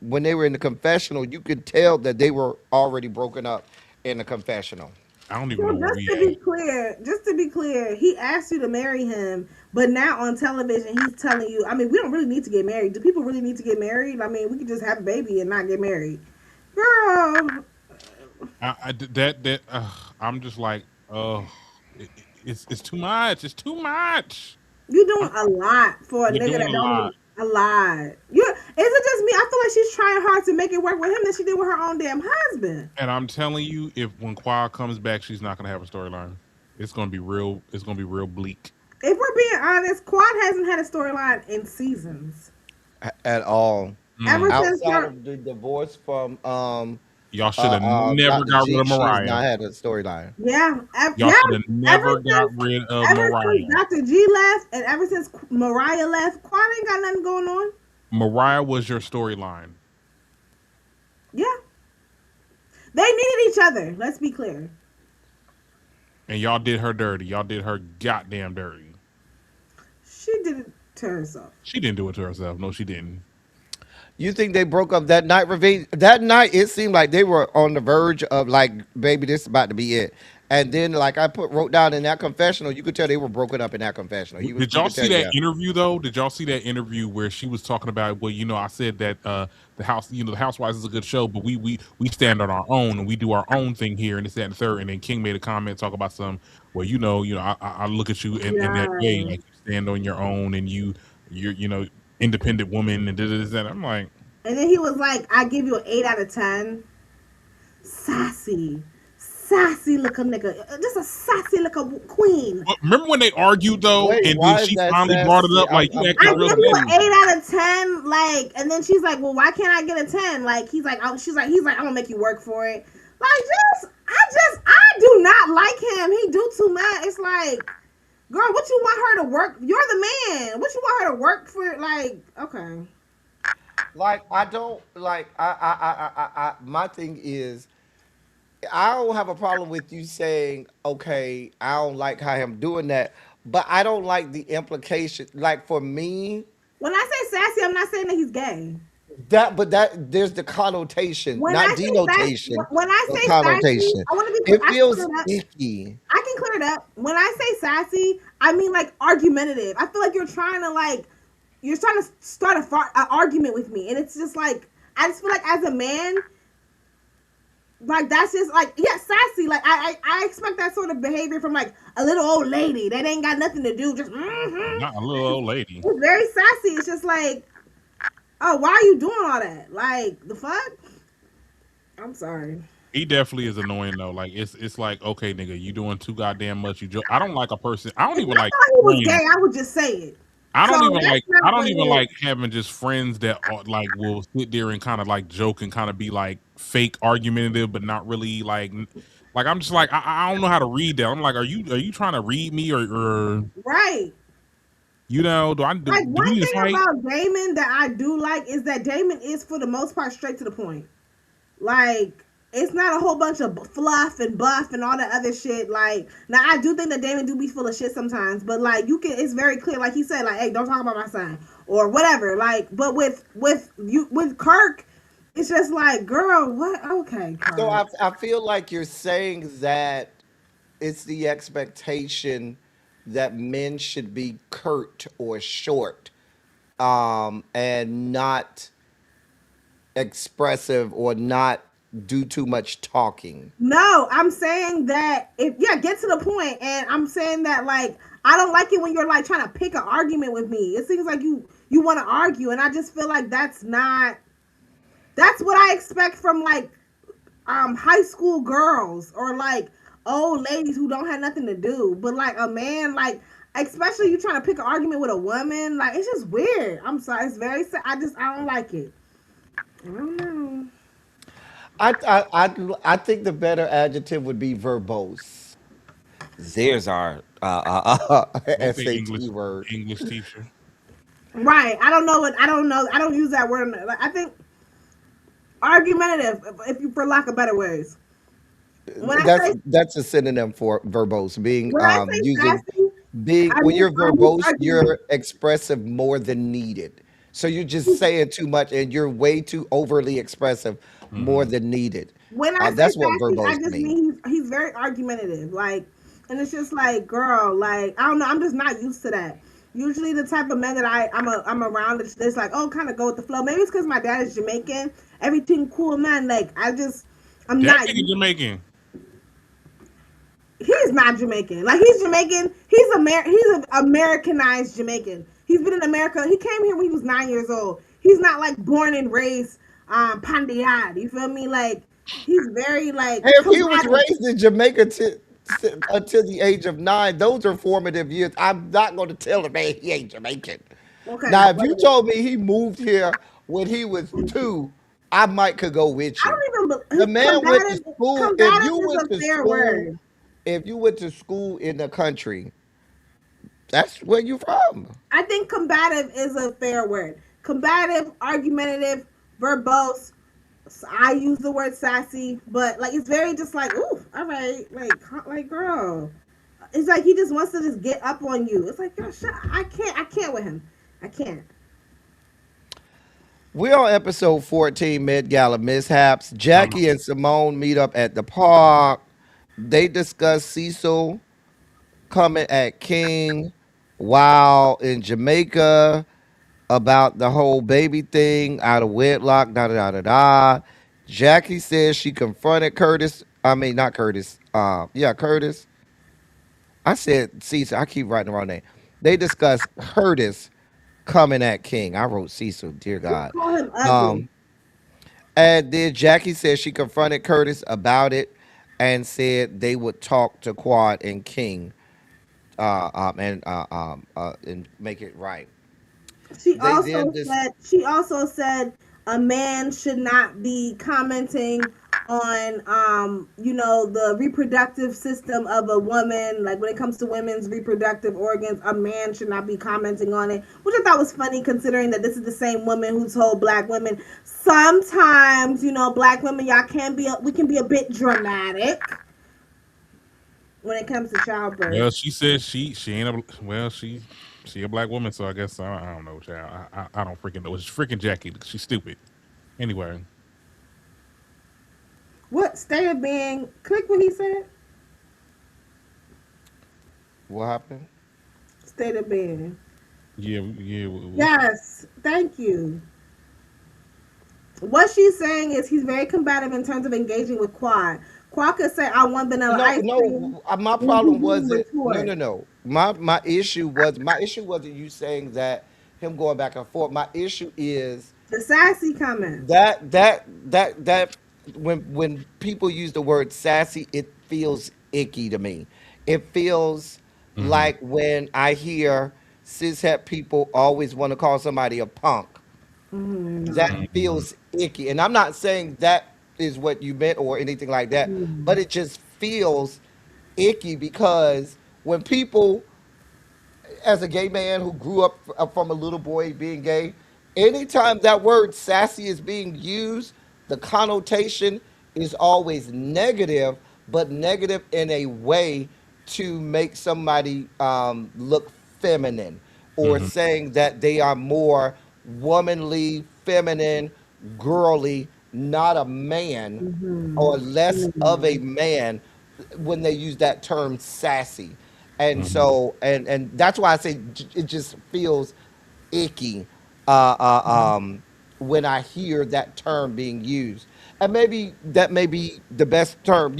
when they were in the confessional, you could tell that they were already broken up in the confessional. I don't even So know where we at. just to be clear, he asked you to marry him, but now on television he's telling you. I mean, we don't really need to get married. Do people really need to get married? I mean, we could just have a baby and not get married, girl. I'm just like, it's too much. It's too much. You I'm, doing a lot for a you're nigga doing that a don't lot. even a lot. You is it just me? I feel like she's trying hard to make it work with him than she did with her own damn husband. And I'm telling you, if when Quad comes back, she's not gonna have a storyline. It's gonna be real. It's gonna be real bleak. If we're being honest, Quad hasn't had a storyline in seasons. At all. Ever Mm. since Outside her, of the divorce from Y'all should have never Dr. got rid G, of she's Mariah. not had a storyline. yeah, Y'all should have ever never got since rid of ever since Mariah. Dr. G left and ever since Mariah left, Quad ain't got nothing going on. Mariah was your storyline. Yeah, they needed each other. Let's be clear. And y'all did her dirty. Y'all did her goddamn dirty. She did it to herself. She didn't do it to herself. No, she didn't. You think they broke up that night, Ravine? That night, it seemed like they were on the verge of like, baby, this is about to be it. And then, like wrote down in that confessional, you could tell they were broken up in that confessional. Did You y'all could tell, see that yeah. interview though? Did y'all see that interview where she was talking about? Well, I said that the house, the Housewives is a good show, but we stand on our own and we do our own thing here and this that and the third. And then King made a comment talk about some. Well, I look at you in that way, Yeah. like you stand on your own and you're independent woman and this and I'm like, And then he was like, I give you an 8 out of 10. Sassy. Sassy looking nigga. Just a sassy looking queen. remember when they argued though, Wait, and then why is she that finally brought it sassy? up like you I'm I acting real give you sassy. an 8 confused. out of 10. Like, and then she's like, well, why can't I get a 10? Like, he's like, he's like, I'm gonna make you work for it. Like, I do not like him. He do too much. It's like, girl, what you want her to work? You're the man. What you want her to work for? Like, okay. Like, I don't like. My thing is, I don't have a problem with you saying, okay, I don't like how I'm doing that, but I don't like the implication. Like for me, When I say sassy, I'm not saying that he's gay. that there's the connotation, When not I say sassy, denotation, when I but say sassy, connotation. I want to be. It I can feels clear it up. icky. I can clear it up. When I say sassy, I mean like argumentative. I feel like you're trying to start an argument with me, and it's just like I just feel like as a man, like that's just like yeah, sassy. Like I expect that sort of behavior from like a little old lady that ain't got nothing to do. Just Not a little old lady. it's very sassy. It's just like, oh, why are you doing all that? Like the fuck? I'm sorry. He definitely is annoying though. Like it's like okay, nigga, you doing too goddamn much. I don't like a person. I don't If even I like thought he was gay, friends. I would just say it. I So don't even that's like. I not don't what even it like is. having just friends that are, like will sit there and kind of like joke and kind of be like fake argumentative, but not really like. Like I'm just like I don't know how to read that. I'm like, are you trying to read me or Right. do I do Like do we one need to thing fight? about Damon that I do like is that Damon is for the most part straight to the point. Like it's not a whole bunch of fluff and buff and all that other shit. Like now, I do think that Damon do be full of shit sometimes, but like you can, it's very clear. Like he said, like, hey, don't talk about my son or whatever. Like, but with Kirk, it's just like, girl, what? Okay, So Kirk. I feel like you're saying that it's the expectation that men should be curt or short, and not expressive or not do too much talking. No, I'm saying that if yeah, get to the point, and I'm saying that like I don't like it when you're like trying to pick an argument with me. It seems like you want to argue, and I just feel like that's not that's what I expect from like high school girls or like old ladies who don't have nothing to do. But like a man, like especially you trying to pick an argument with a woman, like it's just weird. I'm sorry, it's very I don't like it. I don't know. I think the better adjective would be verbose. There's our Okay, SAT word. English teacher. Right. I don't know what I don't know. I don't use that word. Like, I think argumentative, if you for lack of better words. When I say That's a synonym for verbose. Being when I say using sassy, being I when mean you're verbose, argumentative. you're expressive more than needed. So you're just saying too much, and you're way too overly expressive more Hmm. than needed. When I say That's what sassy, I verbose just means. mean he's very argumentative. Like, and it's just like, girl, like I don't know, I'm just not used to that. Usually, the type of men that I'm around, it's like, oh, kind of go with the flow. Maybe it's because my dad is Jamaican. Everything cool, man. Like I'm That not. nigga Jamaican. He's not Jamaican. Like he's Jamaican. He's an Americanized Jamaican. He's been in America. He came here when he was 9 years old. He's not like born and raised Pandiad. You feel me? Like he's very like If he was combative. raised in Jamaica until the age of 9, those are formative years. I'm not going to tell a man he ain't Jamaican. Okay, Now, if you whatever. told me he moved here when he was 2, I might could go with I you. don't even. The man went to Combative. school. Combative is a fair word. If you went to school in the country, that's where you from. I think combative is a fair word. Combative, argumentative, verbose. I use the word sassy, but like it's very just like, ooh, all right, like girl. It's like he just wants to just get up on you. It's like, yo, shut. I can't with him. I can't. We're on episode 14, Met Gala mishaps. Um, Jackie and Simone meet up at the park. They discuss Cecil coming at King while in Jamaica about the whole baby thing out of wedlock, da da da da da. Jackie says she confronted Curtis. I mean, not Curtis. Yeah, Curtis. I said Cecil. I keep writing the wrong name. They discuss Curtis coming at King. I wrote Cecil. Dear She God. call him ugly. Um, and then Jackie says she confronted Curtis about it and said they would talk to Quad and King, and make it right. They then this. She also said a man should not be commenting on the reproductive system of a woman, like when it comes to women's reproductive organs, a man should not be commenting on it, which I thought was funny considering that this is the same woman who told black women sometimes, black women, y'all can be we can be a bit dramatic when it comes to childbirth. well, she says she ain't a well she a black woman, so I guess I don't know, child. I don't freaking know. It's freaking Jackie. She's stupid. Anyway, What state of being, click what he said. What happened? State of being. yeah, yeah. Yes, thank you. What she's saying is he's very combative in terms of engaging with Quad. Quad could say, I want vanilla No, ice cream. no. My And he problem wouldn't wasn't. No, retort. no, no. My issue wasn't you saying that him going back and forth. My issue is The sassy comment. that when people use the word sassy, it feels icky to me. It feels Hmm. like when I hear cishet people always want to call somebody a punk. That No. Mhm. feels icky. And I'm not saying that is what you meant or anything like that, but Mm. it just feels icky because when people, as a gay man who grew up from a little boy being gay, anytime that word sassy is being used, the connotation is always negative, but negative in a way to make somebody look feminine, or Mhm. saying that they are more womanly, feminine, girly, not a man, or less of a Mm. man when they use that term sassy. And Mhm. so, and that's why I say it just feels icky when I hear that term being used. And maybe that may be the best term,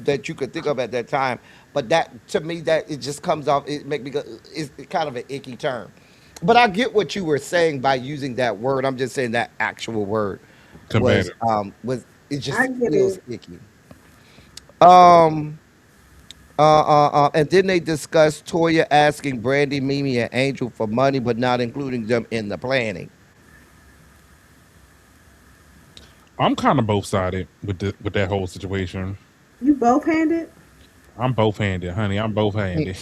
that you could think of at that time. But that, to me, that it just comes off. It make me go. It's kind of an icky term. But I get what you were saying by using that word. I'm just saying that actual word Combative. was it I just get feels it. icky. Um, and then they discussed Toya asking Brandy, Mimi, and Angel for money, but not including them in the planning. I'm kind of both sided with that whole situation. You both handed? I'm both handed, honey. I'm both handed.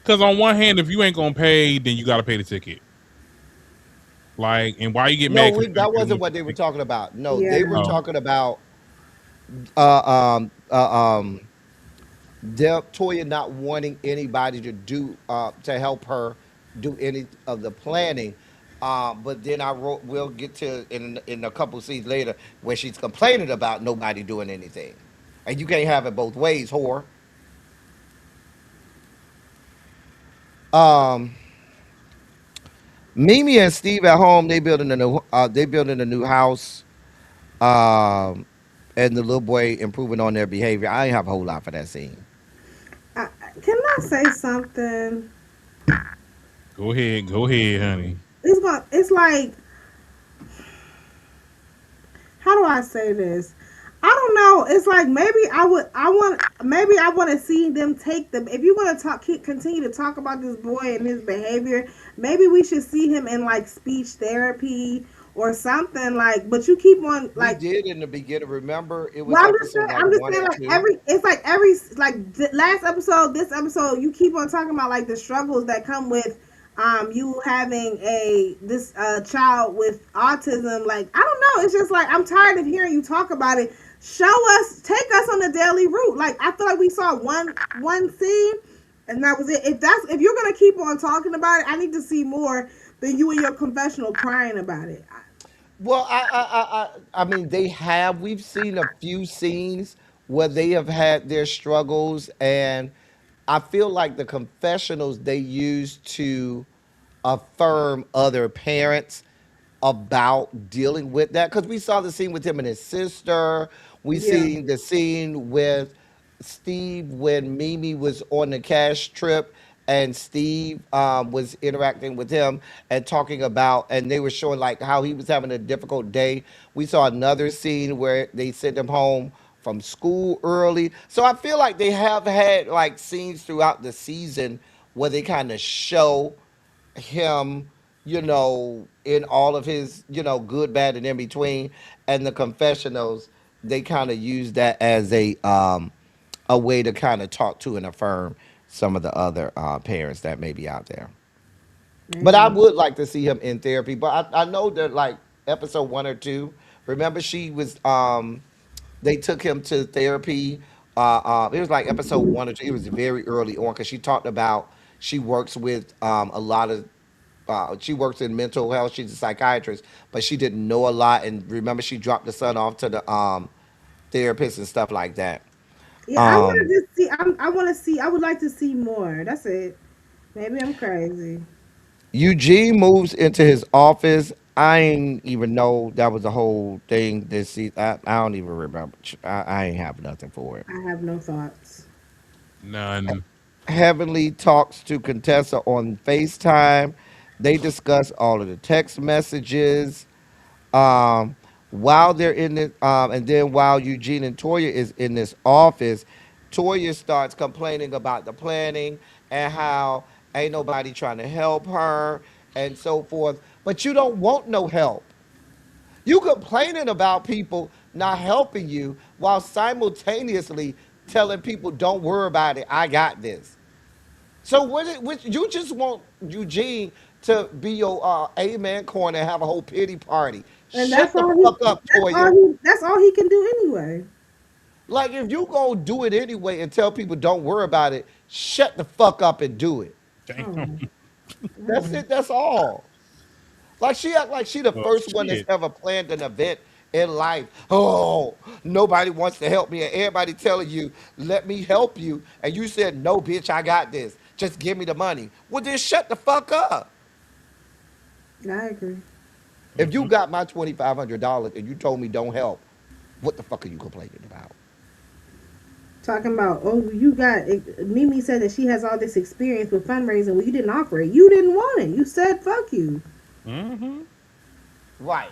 Because on one hand, if you ain't gonna pay, then you gotta pay the ticket. Like, and why you get mad? No, Because you that didn't pay wasn't one for what the they were ticket. talking about. No, Yeah, they were Oh, no. talking about uh, um, uh, um, Toya not wanting anybody to do to help her do any of the planning. But then I wrote, we'll get to in a couple scenes later where she's complaining about nobody doing anything, and you can't have it both ways, whore. Um, Mimi and Steve at home. They building a new. They building a new house. Um, and the little boy improving on their behavior. I ain't have a whole lot for that scene. Can I say something? go ahead, honey. It's like, how do I say this? I don't know. It's like maybe I want to see them take them. If you want to continue to talk about this boy and his behavior, maybe we should see him in like speech therapy or something like. But you keep on We like. did in the beginning. Remember, it was Well, episode like I'm just one saying, and like two. last episode, this episode, you keep on talking about like the struggles that come with, you having this child with autism. Like, I don't know, it's just like I'm tired of hearing you talk about it. Take us on the daily route. Like, I feel like we saw one scene, and that was it. If you're gonna keep on talking about it, I need to see more than you in your confessional crying about it. Well, I mean, they have. We've seen a few scenes where they have had their struggles, and I feel like the confessionals they use to affirm other parents about dealing with that, because we saw the scene with him and his sister. We Yeah, seen the scene with Steve when Mimi was on the cash trip and Steve was interacting with him and talking about, and they were showing like how he was having a difficult day. We saw another scene where they sent him home from school early. So I feel like they have had like scenes throughout the season where they kind of show him, in all of his, good, bad, and in between. And the confessionals, they kind of use that as a way to kind of talk to and affirm some of the other parents that may be out there. But I maybe. would like to see him in therapy. But I know that like episode one or two, remember she was they took him to therapy. It was like episode one or two. It was very early on because she talked about she works with a lot of she works in mental health. She's a psychiatrist, but she didn't know a lot. And remember, she dropped the son off to the therapist and stuff like that. Yeah, I want Um, to just see. I want to see. I would like to see more. That's it. Maybe I'm crazy. Eugene moves into his office. I ain't even know that was the whole thing this season. I don't even remember. I ain't have nothing for it. I have no thoughts. None. Heavenly talks to Contessa on FaceTime. They discuss all of the text messages. Um, while they're in this, and then while Eugene and Toya is in this office, Toya starts complaining about the planning and how Ain't nobody trying to help her and so forth. But you don't want no help. You complaining about people not helping you while simultaneously telling people, "Don't worry about it. I got this." So what you just want Eugene to be your amen corner and have a whole pity party. And Shut the fuck up, Toya. that's all he can do anyway. Like if you gonna do it anyway and tell people don't worry about it, shut the fuck up and do it. Oh, Damn. That's oh. it. That's all. Like she act like she the Well, first one that's shit. ever planned an event in life. Oh, nobody wants to help me, and everybody telling you, "Let me help you," and you said, "No, bitch, I got this. Just give me the money." Well, then shut the fuck up. I agree. If you Hmm. got my $2,500 and you told me don't help, what the fuck are you complaining about? Talking about, oh, you got Mimi said that she has all this experience with fundraising. Well, you didn't offer it. You didn't want it. You said fuck you. Hmm. Right.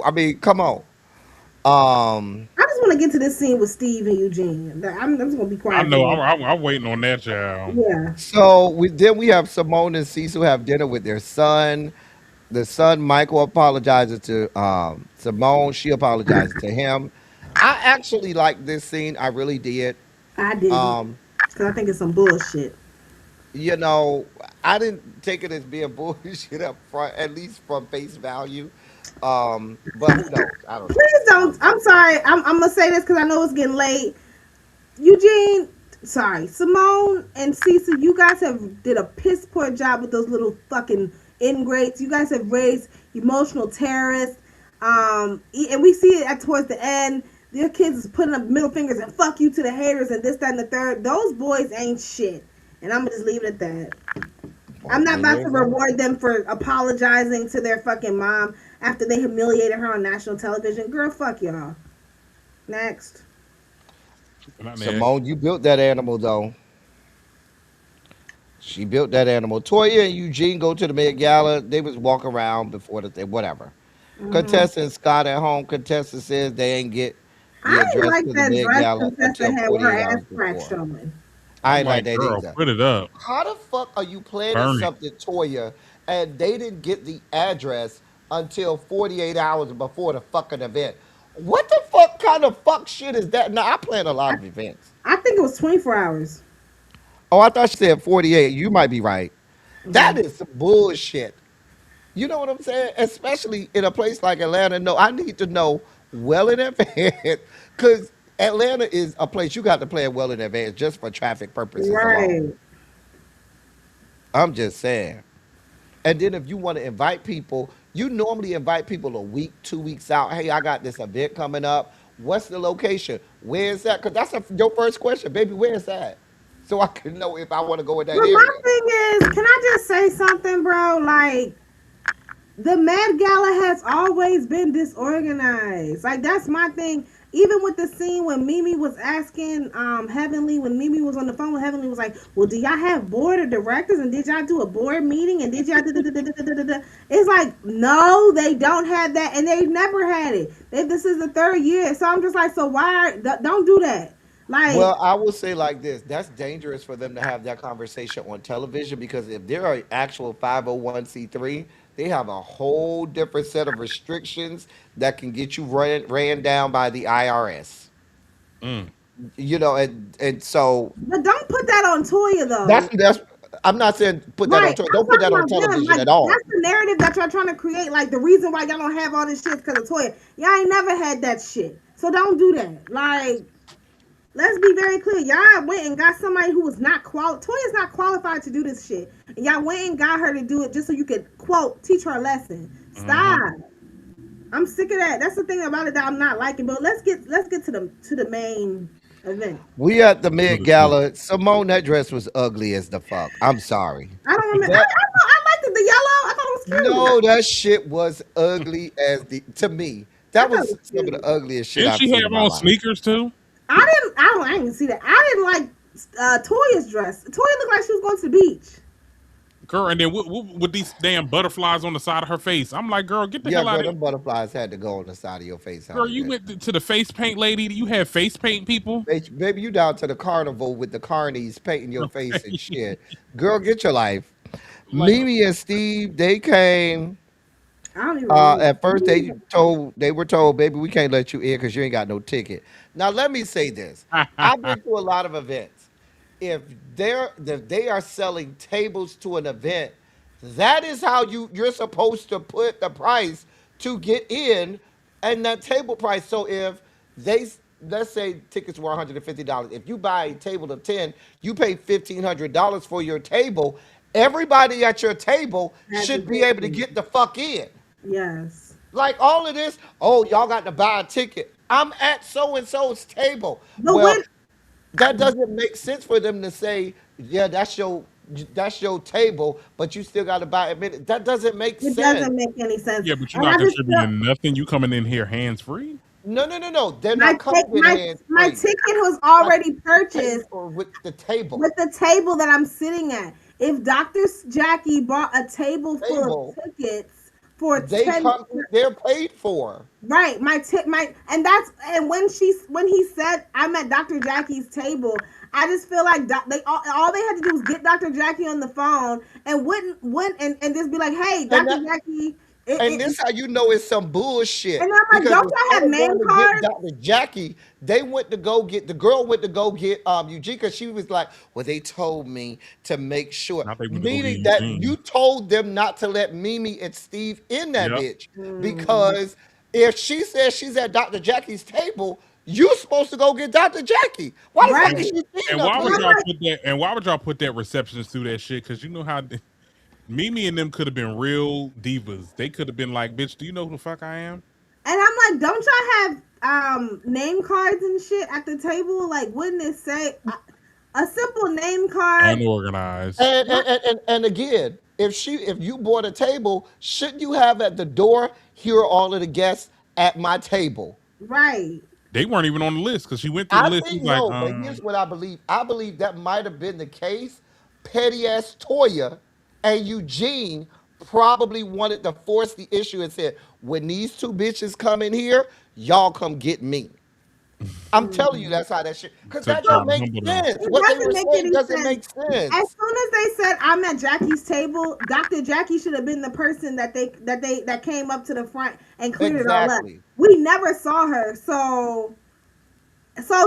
I mean, come on. Um, I just want to get to this scene with Steve and Eugene. I'm just gonna be I quiet for a know. minute. I'm waiting on that, child. Yeah, so we have Simone and Cecil have dinner with their son. The son Michael apologizes to Simone. She apologizes to him. I actually like this scene. I really did. I didn't, Um, because I think it's some bullshit. you know, I didn't take it as being bullshit up front, at least from face value. But who knows? I don't know. Please don't. I'm sorry. I'm gonna say this because I know it's getting late. Eugene, sorry, Simone and Cecil, you guys have did a piss poor job with those little fucking ingrates. You guys have raised emotional terrorists. And we see it at towards the end. Their kids is putting up middle fingers and fuck you to the haters and this, that, and the third. Those boys ain't shit. And I'm gonna just leave it at that. I'm not And about there to you go. reward them for apologizing to their fucking mom after they humiliated her on national television. Girl, fuck y'all. Next. Not next. Simone, you built that animal though. She built that animal. Toya and Eugene go to the Met Gala. They was walk around before the thing, whatever. Hmm. Contestant Scott at home. Contestant says they ain't get the I ain't address like to the that Met dress Gala until contestant had with her 48 ass hours crack before. showing. I I'm ain't like like, that girl, either. put it up, How the fuck are you planning burn it. something, Toya, and they didn't get the address until 48 hours before the fucking event? What the fuck kind of fuck shit is that? Now, I plan a lot I, of events. I think it was 24 hours. Oh, I thought she said 48. You might be right. Hmm. That is some bullshit. You know what I'm saying? Especially in a place like Atlanta. No, I need to know well in advance because Atlanta is a place you got to plan well in advance just for traffic purposes alone. Right. I'm just saying. And then if you want to invite people, you normally invite people a week, 2 weeks out. Hey, I got this event coming up. What's the location? Where is that? Because that's your first question, baby. Where is that? So I can know if I want to go in that But my area. thing is, can I just say something, bro? Like, the Met Gala has always been disorganized. Like, that's my thing. Even with the scene when Mimi was asking Heavenly, when Mimi was on the phone with Heavenly, was like, "Well, do y'all have board of directors? And did y'all do a board meeting? And did y'all?" It's like, no, they don't have that, and they never had it. This is the third year, so I'm just like, so why? Don't do that. Like, Well, I will say like this: that's dangerous for them to have that conversation on television because if they're an actual 501c3, they have a whole different set of restrictions that can get you ran down by the IRS. Mm. You know, and so but don't put that on Toya though. that's. I'm not saying put that on. Right. I'm Don't put that talking on about them. television Like, at all. that's the narrative that y'all trying to create. Like, the reason why y'all don't have all this shit is because of Toya. Y'all ain't never had that shit. So don't do that. Like, let's be very clear. Y'all went and got somebody who was not Toya's not qualified to do this shit. And y'all went and got her to do it just so you could, quote, teach her a lesson. Hmm. Stop. I'm sick of that. That's the thing about it that I'm not liking. But let's get to the main event. We at the To Met the tea. Gala. Simone, that dress was ugly as the fuck. I'm sorry. I don't remember. That I liked it, the yellow. I thought it was cute. no, that shit was ugly as the to me. I That thought it was was some of the cute. ugliest shit Didn't I've she seen have in my on life. sneakers too? I didn't see that. I didn't like Toya's dress. Toya looked like she was going to the beach. girl. And then with these damn butterflies on the side of her face, I'm like, girl, get the Yeah, hell out girl, of them butterflies had to go on the side of your face, girl. honey. You went to the face paint lady. You had face paint people. Baby, you down to the carnival with the carnies painting your face and Okay. shit. Girl, get your life. Like, Mimi and Steve, they came. I don't even remember. At first, they were told, baby, we can't let you in because you ain't got no ticket. Now, let me say this: I've been to a lot of events. If they are selling tables to an event, that is how you're supposed to put the price to get in, and that table price. So if they let's say tickets were $150, if you buy a table of 10, you pay $1,500 for your table. Everybody at your table Had to should be take able to it. get the fuck in. Yes. Like all of this, oh, y'all got to buy a ticket. I'm at so and so's table. But Well, when that doesn't make sense for them to say, yeah, that's your table, but you still got to buy a minute. That doesn't make it sense. doesn't make any sense, yeah, but you're and I not just feel contributing nothing. You coming in here hands free. No, no, no, no. They're my not coming in hands my free. ticket was Like already paying purchased for with the table. with the table that I'm sitting at. If Dr. Jackie bought a table full of Table, tickets for they 10, come. They're paid for. right, my tip my and that's and when he said I'm at Dr. Jackie's table, I just feel like they all they had to do was get Dr. Jackie on the phone and wouldn't and just be like, "Hey, And Dr. that Jackie," And this how you know it's some bullshit. and I'm like, Because "Don't y'all instead have of name going to get cards?" Dr. Jackie, they went to go get the girl went to go get Eugene because she was like, well, they told me to make sure. Now they went to go get Meaning that you Eugene. told them not to let Mimi and Steve in that Yep. bitch. Mm, Because if she says she's at Dr. Jackie's table, you supposed to go get Dr. Jackie. Why the fuck right. is And she sitting and up why And would I'm here? y'all like, put that? And why would y'all put that receptionist through that shit? Because you know how Mimi and them could have been real divas. They could have been like, "Bitch, do you know who the fuck I am?" and I'm like, "Don't y'all have name cards and shit at the table? Like, wouldn't it say a simple name card?" Unorganized. And again, if you bought a table, shouldn't you have at the door, here are all of the guests at my table? Right. They weren't even on the list because she went through the I list. He's think like, no, but here's what I believe. I believe that might have been the case. Petty ass Toya and Eugene probably wanted to force the issue and said, when these two bitches come in here, y'all come get me. I'm telling you Mm. that's how that shit because to that try don't to make humble them. sense. It What they doesn't were make saying any doesn't sense. make As sense. soon as they said I'm at Jackie's table, Dr. Jackie should have been the person that came up to the front and cleared it all up. Exactly. We never saw her, so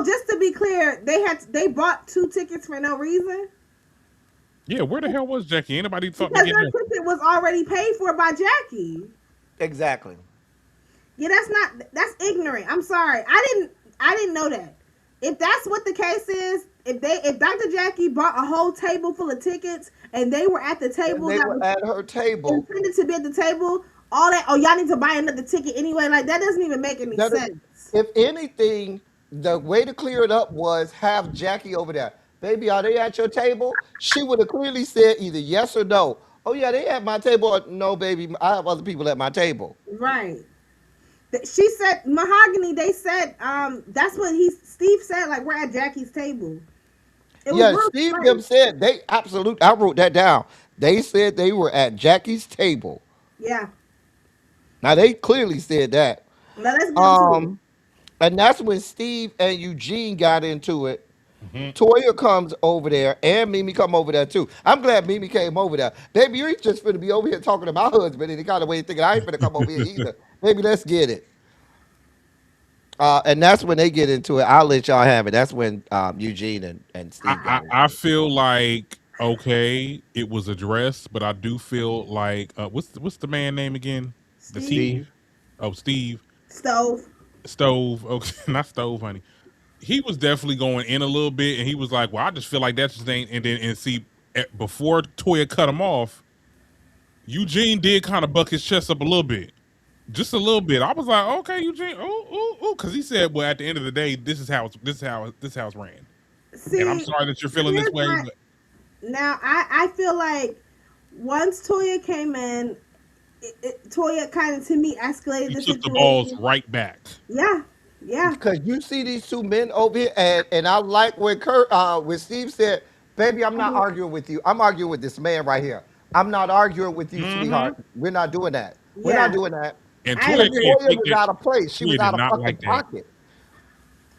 just to be clear, they bought two tickets for no reason Yeah, where the hell was Jackie? Anybody thought to because get their there? ticket was already paid for by Jackie. Exactly. Yeah, that's ignorant. I'm sorry. I didn't know that. If that's what the case is, if Dr. Jackie bought a whole table full of tickets and they were at the And table they that were was at her table. intended to be at the table, all that y'all need to buy another ticket anyway, like that doesn't even make any That is, sense. if anything, the way to clear it up was have Jackie over there. Baby, are they at your table? She would have clearly said either yes or no. Oh yeah, they at my table. Or, no, baby, I have other people at my table. Right. She said mahogany. They said that's what Steve said. Like we're at Jackie's table. It was Yeah, real Steve them strange. said they absolutely. I wrote that down. They said they were at Jackie's table. Yeah. Now they clearly said that. Now let's get into it. Um, and that's when Steve and Eugene got into it. Hmm. Toya comes over there and Mimi come over there too. I'm glad Mimi came over there. Baby, you ain't just finna be over here talking to my husband and the kind of way thinking I ain't finna come over here either. Baby, let's get it. And that's when they get into it. I'll let y'all have it. That's when Eugene and Steve got I into it. feel like okay, it was addressed, but I do feel like what's the man name again? The Steve TV. Steve. Oh, Steve Stove. Stove. Okay, not Stove, honey. He was definitely going in a little bit, and he was like, "Well, I just feel like that's just ain't." And then and see, before Toya cut him off, Eugene did kind of buck his chest up a little bit, just a little bit. I was like, "Okay, Eugene, because he said, well, at the end of the day, this house ran." And I'm See, sorry that you're feeling this here's way, my but now. I feel like once Toya came in, Toya kind of to me escalated he the took the balls situation. right back. Yeah, yeah. Cause you see these two men over here, and I like when when Steve said, "Baby, I'm not Mhm. arguing with you. I'm arguing with this man right here." I'm not arguing with you, Mm-hmm. sweetheart. We're not doing that. We're not Yeah, doing that. And I Toya Because agree. can't Toya take was that. out of place. She was Toya did out of not fucking like that. pocket.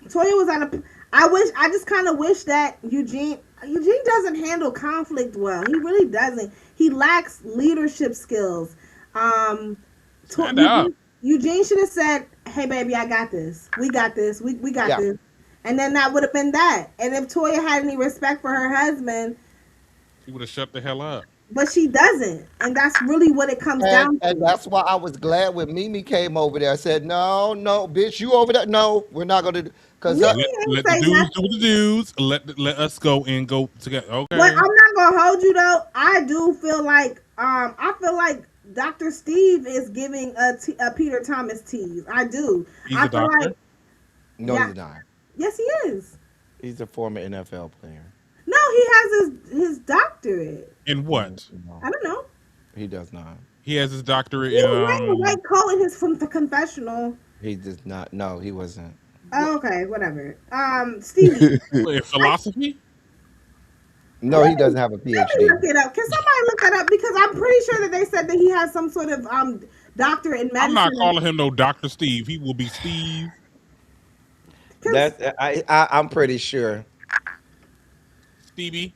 Toya was on a. I just kind of wish that Eugene doesn't handle conflict well. He really doesn't. He lacks leadership skills. Um, Stand up. Eugene should have said, "Hey, baby, I got this. We got this. We got Yeah. this." And then that would have been that. And if Toya had any respect for her husband, She would have shut the hell up. but she doesn't, and that's really what it comes down And to. that's why I was glad when Mimi came over there. I said, no, no, bitch, you over there. No, we're not going to. Because Mimi ain't Let the say dudes do nothing. what the dudes. Let us go and go together. But Okay. I'm not gonna hold you though. I do feel like I feel like Dr. Steve is giving a Peter Thomas tease. I do. He's I a feel doctor. like no, yeah, he's not. yes he is. He's a former NFL player. No, he has his doctorate. In what? No, I don't know. he does not. He has his doctorate He in was wearing a white coat in his from the confessional. He does not. No, he wasn't. Oh, okay, whatever. Stevie, in philosophy. No, he doesn't have a let me look PhD. it up. Can somebody look that up? Because I'm pretty sure that they said that he has some sort of doctorate in I'm not medicine. calling him no Doctor Steve. He will be Steve Because I'm pretty sure. Stevie.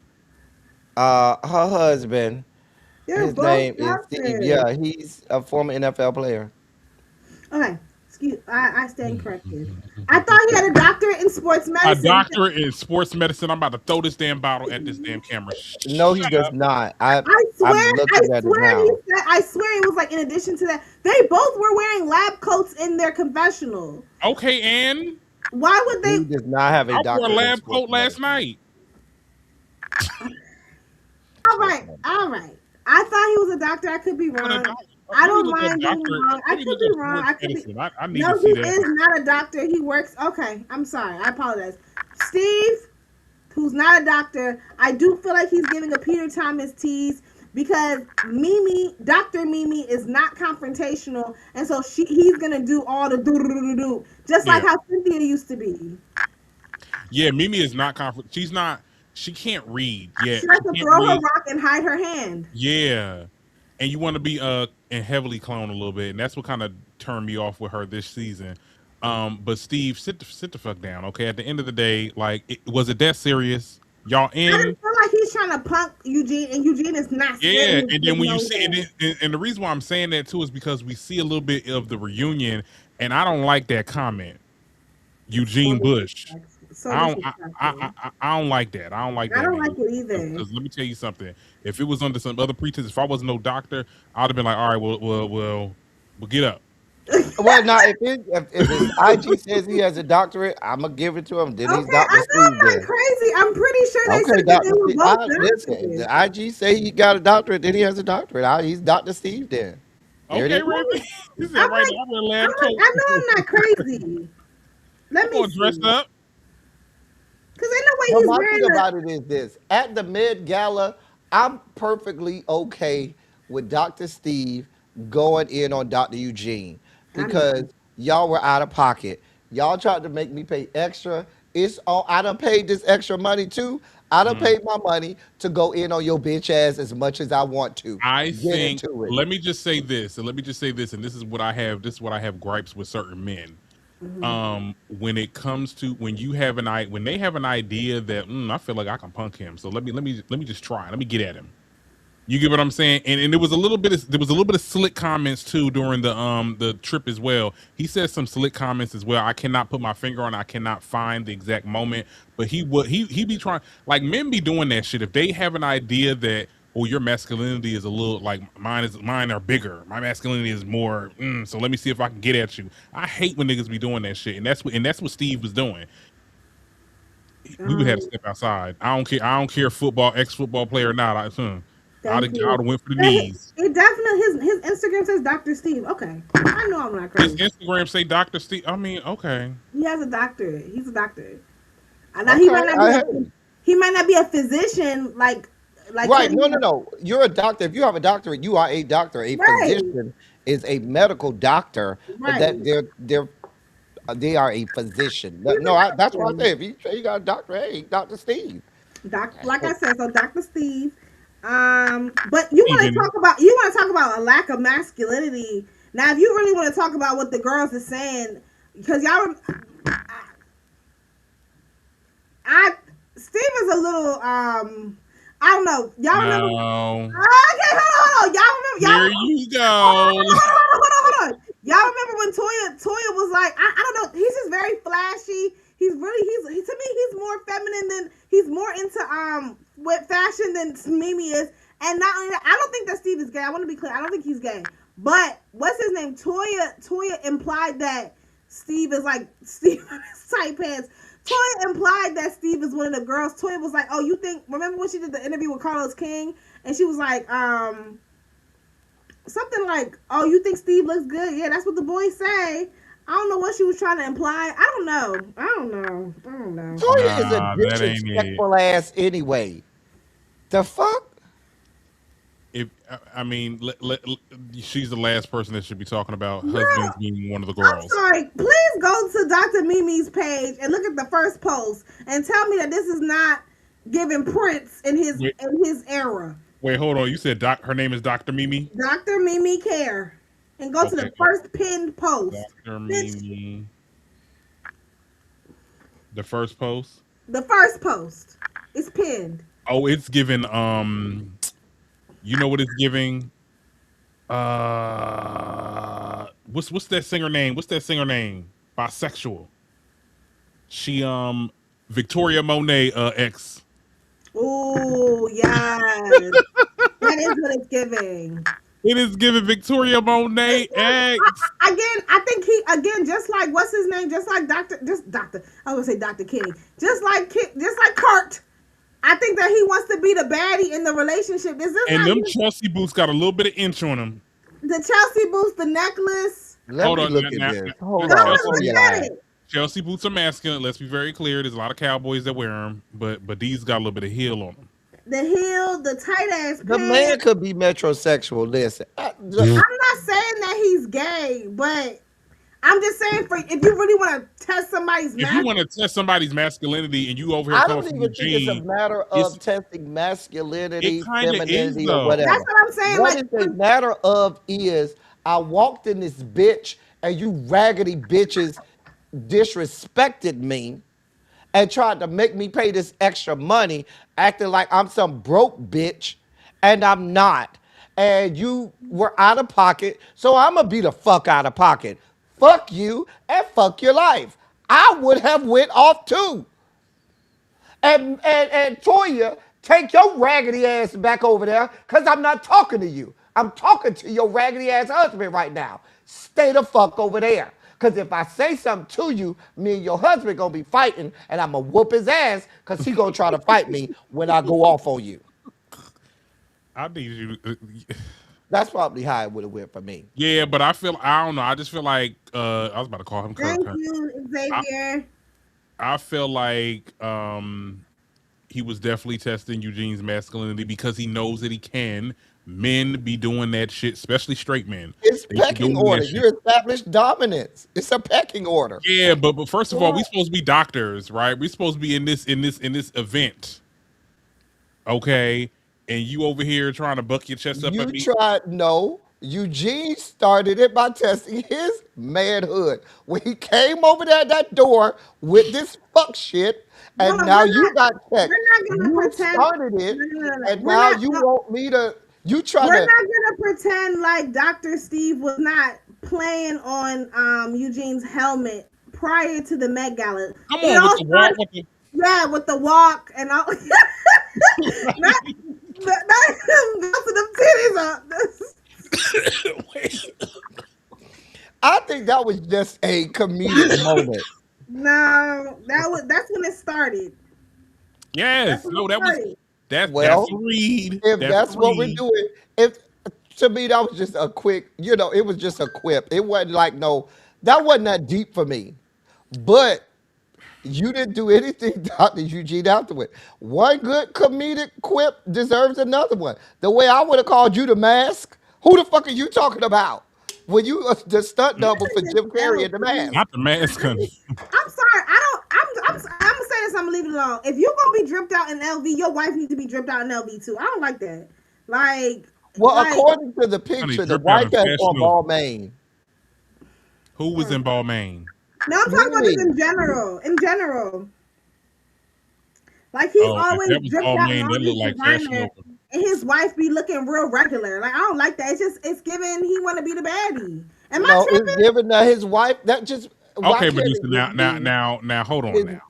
Her husband, they're his both name is Steve. doctors. Yeah, he's a former NFL player. Okay, excuse. I stand corrected. I thought he had a doctorate in sports A medicine. doctorate in sports medicine. I'm about to throw this damn bottle at this damn camera. No, he Shut does up. not. I'm I looking at it swear he now. said. I swear it was like in addition to that, they both were wearing lab coats in their confessional. Okay, and Why would they? He does not have a I wore a doctorate in lab sports coat last medicine. night. All right, all right. I thought he was a doctor. I could be What a wrong. doc- I Let me don't look up mind being doctor. wrong. I Let me could look be up wrong. sports I could be. medicine. I need No, to he see that. is not a doctor. He works. Okay, I'm sorry. I apologize. Steve, who's not a doctor, I do feel like he's giving a Peter Thomas tease because Dr. Mimi is not confrontational, and so he's gonna do all the do do do do, just like Yeah, how Cynthia used to be. yeah. Mimi is not confident. She's not. She can't read She yet. has She to can't throw her read. rock and hide her hand. Yeah, and you want to be and heavily clone a little bit, and that's what kind of turned me off with her this season. But Steve, sit the fuck down, okay? At the end of the day, like, was it that serious? Y'all I in? just feel like he's trying to punk Eugene, and Eugene is not Yeah, scared. and He then when you knows see that. and the reason why I'm saying that too is because we see a little bit of the reunion, and I don't like that comment, So Eugene Bush. disrespectful. So I don't, disrespectful. I don't like that. I don't like I that, don't man. like it either. Because let me tell you something. If it was under some other pretense, if I was no doctor, I'd have been like, all right, well, get up. Well, now if his IG says he has a doctorate, I'm gonna give it to him. Then he's Okay, I Doctor know I'm Steve. not Then crazy. I'm pretty sure they okay, said that they Doctor were Steve. both Listen, if doctors. the IG say he got a doctorate, then he has a doctorate. He's Doctor Steve. Then there it Okay, is. Raven. He said, I'm right like, now, I wear a lab coat. I know I'm not crazy. I'm Let me going to dress see. up. Because ain't no way But he's my wearing thing the. about it is this: at the Met Gala, I'm perfectly okay with Doctor Steve going in on Doctor Eugene I'm not. because y'all were out of pocket. Y'all tried to make me pay extra. It's all I done paid this extra money too. I done Mhm. paid my money to go in on your bitch ass as much as I want to. I Get think, into it. let me just say this, and let me just say this, and this is what I have, this is what I have gripes with certain men. Mhm. When it comes to when you have when they have an idea that I feel like I can punk him, so let me just try, let me get at him. You get what I'm saying? And there was a little bit of slick comments too during the trip as well. He said some slick comments as well. I cannot put my finger on. I cannot find the exact moment, but he be trying, like, men be doing that shit if they have an idea that, oh, your masculinity is a little like mine are bigger. My masculinity is more. So let me see if I can get at you. I hate when niggas be doing that shit, and that's what Steve was doing. We would have to Um, step outside. I don't care. I don't care, football, ex football player or not. I'd thank have you. went for the Yeah, knees. it definitely his Instagram says Dr. Steve. Okay, I know I'm not His crazy. Instagram say Dr. Steve. I mean, okay. He has a doctorate. He's a doctor. Now Okay, I heard. he might not be a physician like Right. Teddy. No, no, no. You're a doctor. If you have a doctorate, you are a doctor. A Right, physician is a medical doctor, but right. that they are a physician. He's No, a that's what I doctor. say. If you say you got a doctor, hey, Doctor Steve. Like I said, so Dr. Steve. But Even you want to talk about a lack of masculinity. Now, if you really want to talk about what the girls are saying, because I Steve is a little I don't know. Y'all remember? no. Okay, hold on. Y'all remember? Y'all Here remember? you go. Hold on. Y'all remember when Toya was like, I don't know. He's just very flashy. To me he's more feminine than he's more into with fashion than Mimi is. And not only that, I don't think that Steve is gay. I want to be clear. I don't think he's gay. But what's his name? Toya implied that Steve is like Steve in his tight pants. Toya implied that Steve is one of the girls. Toya was like, "Oh, you think?" Remember when she did the interview with Carlos King, and she was like, something like, "Oh, you think Steve looks good? Yeah, that's what the boys say." I don't know what she was trying to imply. I don't know. Toya is a Nah, that ain't it. disrespectful ass anyway. The fuck? If I mean, she's the last person that should be talking about Girl, husbands being one of the I'm girls. sorry. Please go to Dr. Mimi's page and look at the first post and tell me that this is not giving Prince Wait, in his era. wait, hold on. You said her name is Dr. Mimi? Dr. Mimi Care. And go to Okay. the first pinned post. Dr. Bitch, Mimi. The first post? the first post. It's pinned. Oh, it's giving you know what it's giving? What's that singer name? What's that singer name? Bisexual. She Victoria Monet ex. Oh, yes. That is what it's giving. It is giving Victoria Monet ex. Again, I think just like what's his name, just like Doctor. I was gonna say Dr. King, just like Kurt. I think that he wants to be the baddie in the relationship. Is this And like them Chelsea boots got a little bit of inch on them. the Chelsea boots, the necklace? Let Hold me on, look now, at this. now, Hold Go on. and Before look you at lie. it. Chelsea boots are masculine. Let's be very clear. There's a lot of cowboys that wear them, but these got a little bit of heel on them. The heel, the tight ass The man pants. could be metrosexual. Listen, I'm not saying that he's gay, but I'm just saying for if you really want to test somebody's If you mask, want to test somebody's masculinity and you over here I coming don't from even think it's a Eugene, matter it's of testing it masculinity, kind of is femininity, or though. that's whatever. what I'm saying. What Like, it's a matter of is I walked in this bitch and you raggedy bitches disrespected me and tried to make me pay this extra money, acting like I'm some broke bitch, and I'm not. And you were out of pocket, so I'm gonna be the fuck out of pocket. Fuck you and fuck your life. I would have went off too. And Toya, take your raggedy ass back over there, cause I'm not talking to you. I'm talking to your raggedy ass husband right now. Stay the fuck over there. Cause if I say something to you, me and your husband gonna be fighting, and I'm gonna whoop his ass, cause he gonna try to fight me when I go off on you. I need you. That's probably how it would have went for me. Yeah, but I don't know. I just feel like I was about to call him Kirk. thank you, I Xavier. I feel like he was definitely testing Eugene's masculinity because he knows that he can. Men be doing that shit, especially straight men. It's They be pecking doing that order. shit. You established dominance. It's a pecking order. Yeah, but first of all, we What? supposed to be doctors, right? We supposed to be in this event, okay? And you over here trying to buck your chest up at You me. tried, no. Eugene started it by testing his manhood. When he came over there at that door with this fuck shit, No, and no, now you got checked. we're not gonna You pretend. started it, No. and now you want me to, you trying We're to, not gonna pretend like Dr. Steve was not playing on Eugene's helmet prior to the Met Gala. Come It on with all the walk started, with the yeah, with the walk and all. not, Bouncing them titties up. Wait. I think that was just a comedic moment. No, that's when it started. That's Yes, when no, it started. that's Well, a read. if That's a that's what we're read. doing, if to me that was just a quick, it was just a quip. It wasn't like no, that wasn't that deep for me. But you didn't do anything, Dr. Eugene, afterward. One good comedic quip deserves another one. The way I would have called you the mask, who the fuck are you talking about? When you the stunt double for Listen, Jim Carrey L, in the please. mask. Not the mask, honey. I'm sorry. I don't. I'm gonna say this I'm gonna leave it alone. If you're gonna be dripped out in LV, your wife needs to be dripped out in LV too. I don't like that. Like, Well, like, according to the Honey, picture, the dripped out wife in has on Fashion Nova. Balmain. Who was in Balmain? no, I'm talking about just Mimi. in general. In general, like he's Oh, if always that was dripped out in Balmain, all that this looked like Fashion designer, Nova. and his wife be looking real regular. Like I don't like that. It's giving he want to be the baddie. Am I No, it's tripping? given that his wife. That just why Okay, can't producer. it Now, just now, be now, now, hold on his? now.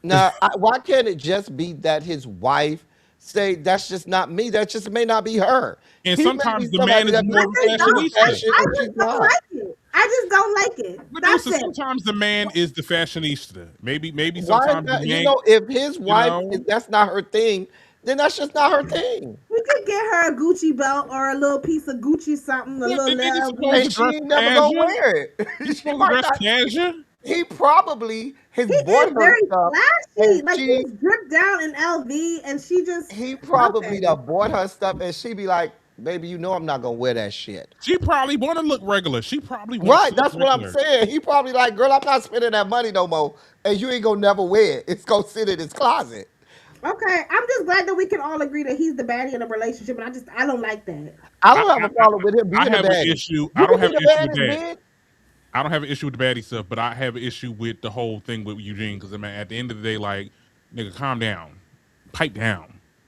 Now, why can't it just be that his wife say that's just not me? That just may not be her. And He may be sometimes the man somebody is that I more of a just believes in don't. fashionista. fashion I and she's just don't not. like it. I just don't like it. That's Producer, it. sometimes the man is the fashionista. Maybe Why is sometimes the that? man, If his you wife, know. if that's not her thing, then that's just not her thing. We could get her a Gucci belt or a little piece of Gucci something, a What, little the nigga LV. supposed And to she dress ain't never gonna casual? wear it. He She supposed to might dress not. casual? He probably has He bought is her very stuff, and flashy. Like she he's dripped down in LV, and she just he probably okay. done bought her stuff, and she be like, "Baby, you know I'm not gonna wear that shit." She probably want to look regular. She probably wants Right, to look that's what I'm regular. saying. He probably like, girl, I'm not spending that money no more, and you ain't gonna never wear it. It's gonna sit in his closet. Okay, I'm just glad that we can all agree that he's the baddie in the relationship, and I don't like that. I I, don't have I, a problem with him I being a have an baddie. issue. I You don't can be have an the issue with baddest that. bitch. I don't have an issue with the baddie stuff, but I have an issue with the whole thing with Eugene because I mean, at the end of the day, like, nigga, calm down,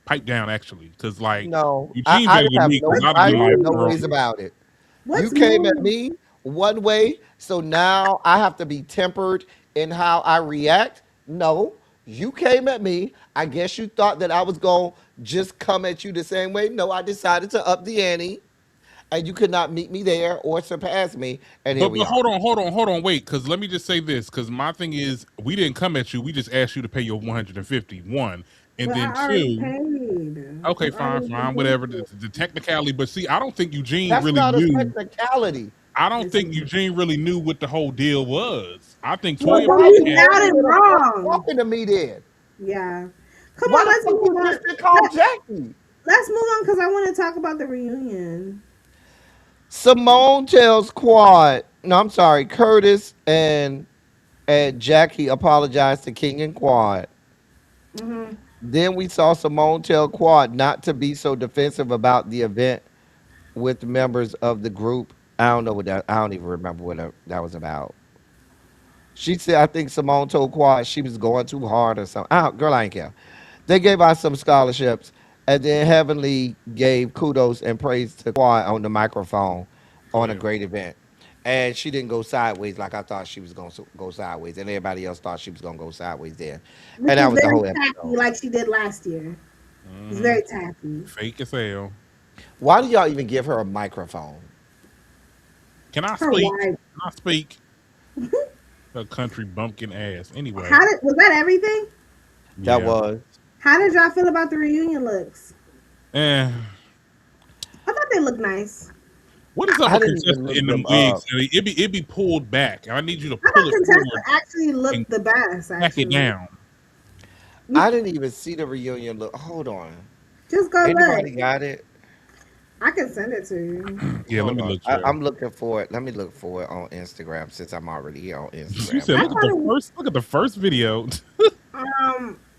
pipe down, actually, because like No, Eugene better than me because What's I'd I be have like, no mood? bro, ways about it. You What's came at mood? me one way, so now I have to be tempered in how I react. No, you came at me. I guess you thought that I was going to just come at you the same way. No, I decided to up the ante, and you could not meet me there or surpass me. And here but we are. hold on, wait, because let me just say this, because my thing is we didn't come at you, we just asked you to pay your 151, and But then I already two. paid. Okay, It's fine, already been fine, paid whatever. for. The technicality, but see, I don't think Eugene That's really not a knew. technicality. I don't Yes, it think is. Eugene really knew what the whole deal was. I think So Well, Toya then why probably he you had. got it arguing the fuck wrong. talking to me then? Yeah. Come Why on, the let's fuck move you on. just didn't call Jackie? Let's move on because I want to talk about the reunion. Simone tells Quad, no, I'm sorry, Curtis and Jackie apologized to King and Quad. Hmm. Then we saw Simone tell Quad not to be so defensive about the event with members of the group. I don't know what that. I don't even remember what that was about. She said, I think Simone told Quad she was going too hard or something. Girl, I ain't care. They gave out some scholarships, and then Heavenly gave kudos and praise to Quad on the microphone on a Yeah. great event. And she didn't go sideways like I thought she was going to go sideways, and everybody else thought she was going to go sideways there. Which And that was was the very whole tacky, episode. like she did last year. It's Hmm. very tacky. Fake as hell. Why do y'all even give her a microphone? Can I Her speak? wife. Can I speak? A country bumpkin ass. Anyway, How did was that everything? That yeah. was. How did y'all feel about the reunion looks? Eh. I thought they looked nice. What is up I with didn't even contestant look in them them wigs? up. It be pulled back. I need you to I pull thought it contestant forward actually and looked the best. back it Actually, down. I didn't even see the reunion look. Hold on. just go look. Anybody got it? I can send it to you. Yeah, let Hold me on. look, Joe. I'm looking for it. Let me look for it on Instagram since I'm already here on You Instagram, said I look at y'all. the thought it. first video.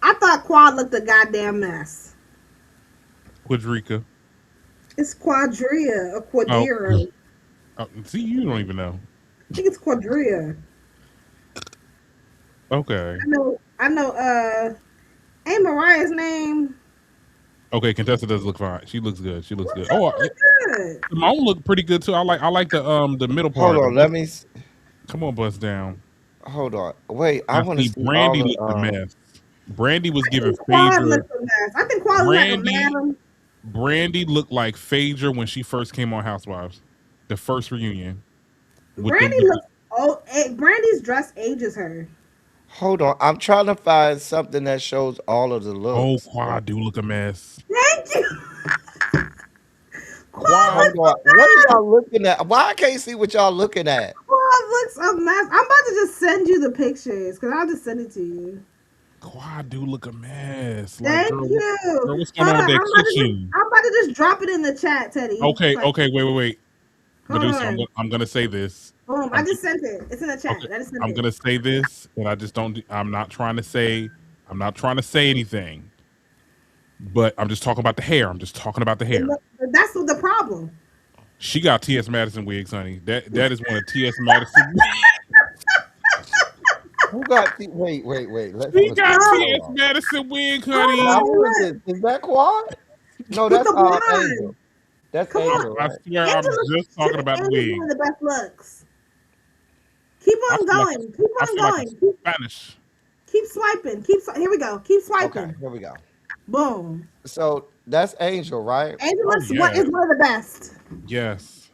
I thought Quad looked a goddamn mess. Quadrica. It's Quadria or Oh, Quadira. oh, see, you don't even know. I think it's Quadria. Okay. I know. I know. Ain't Mariah's name? Okay, Contessa does look fine. She looks good. She looks What good. does Oh, look good? Simone look pretty good too. I like the middle Hold part. The on. Let bust, me. come on, bust down. Hold on. Wait. I Now want to see, see Brandy all of. looked a mess. Brandy was I giving think Quad Phaedra. looks a mess. I think Quad looks like a Brandy madam. Brandy looked like Phaedra when she first came on Housewives, the first reunion with the. Brandy looks. Oh, Brandy's dress ages her. Hold on. I'm trying to find something that shows all of the Oh, looks. Like, Quad do look a mess. Thank you. Quad hold looks a on. What are mess. y'all looking at? Why I can't see what y'all looking at? Quad looks a mess. I'm about to just send you the pictures because I'll just send it to you. Quad do look a mess. Like, Thank girl, you. what's going Hold on on. with that kitchen? I'm about to just drop it in the chat, Teddy. Okay, Like, okay, wait. hold Medusa, on. I'm gonna say this. Boom. I I'm just sent it. It's in the chat. okay. I just sent I'm it. gonna say this, and I just don't. I'm not trying to say I'm not trying to say anything, but I'm just talking about the hair. I'm just talking about the hair. That's the problem. She got T.S. Madison wigs, honey. That is one of T.S. Madison. Who got wait. She Let's got hold T.S. on. Madison wig, Now honey. who is this? Is that Quad? No, With that's the Angel. blonde. That's Come on. Angel, I right? swear, I'm Angela, just she talking about the Angela's one wig. of the best looks. Keep I on feel like going. Keep I on feel like going. it's Spanish. Keep swiping. Here we go. Keep Okay, swiping. here we go. Boom. So that's Angel, right? Oh Angela's yeah, is one of the best. yes.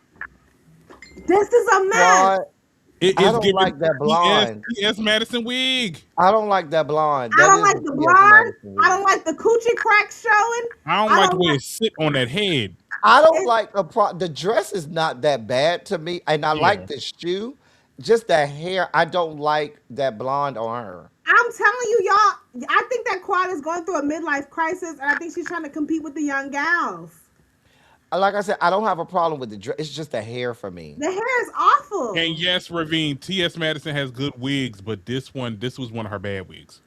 This is a mess. Quad. It I is don't giving like that T.S. blonde. T.S. Madison wig. I don't like that blonde. I That don't is like a the T.S. blonde. Madison I wig. don't like the coochie crack showing. I don't I like the don't way like it sit on that head. I don't it. like the dress is not that bad to me, and I Yeah. like the shoe. Just that hair, I don't like that blonde on her. I'm telling you, y'all. I think that Quad is going through a midlife crisis, and I think she's trying to compete with the young gals. Like I said, I don't have a problem with the dress. It's just the hair for me. The hair is And awful. yes, Ravine, T.S. Madison has good wigs, but this was one of her bad wigs.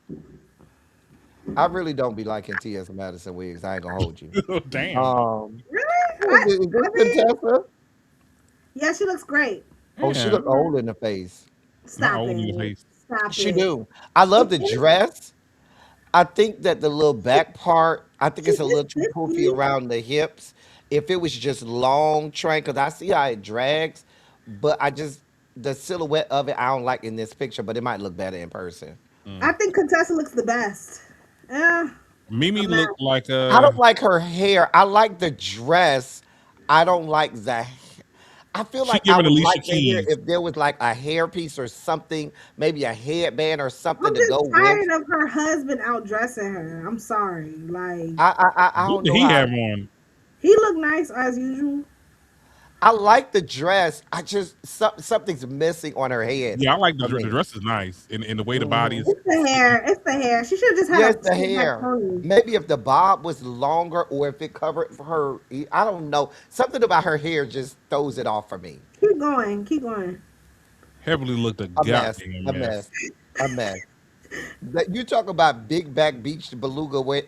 I really don't be liking T.S. Madison wigs. I ain't gonna hold you. Oh, damn. Um, Really? who is it? Is I this mean, Contessa? yeah, she looks great. Oh, she Yeah, look old in the face. not Stop old in the it. face. Stop She it. do. I love It the is. dress. I think that the little back part, I think She it's a is little too poofy 50. around the hips. If it was just long train, because I see how it drags, but I just the silhouette of it I don't like in this picture, but it might look better in person. I think Contessa looks the best. Yeah, Mimi I'm mad. looked like I don't like her hair. I like the dress. I don't like the. I feel she like I giving would Alicia like the hair Keys. if there was like a hairpiece or something, maybe a headband or something I'm to go just with. tired of her husband outdressing her. I'm sorry. Like I What don't did know he how. have on? he looked nice as usual. I like the dress. I just something's missing on her head Yeah, I like for the me. dress is nice, and the way the body Hmm. is It's the sitting. hair. It's the hair. She should have just had Yes, a the straight back hair. pony. Maybe if the bob was longer or if it covered her, I don't know. Something about her hair just throws it off for me. Keep going. Keep going. Heavily looked a A mess. goddamn A mess. mess. A mess. That you talk about big back beach beluga with.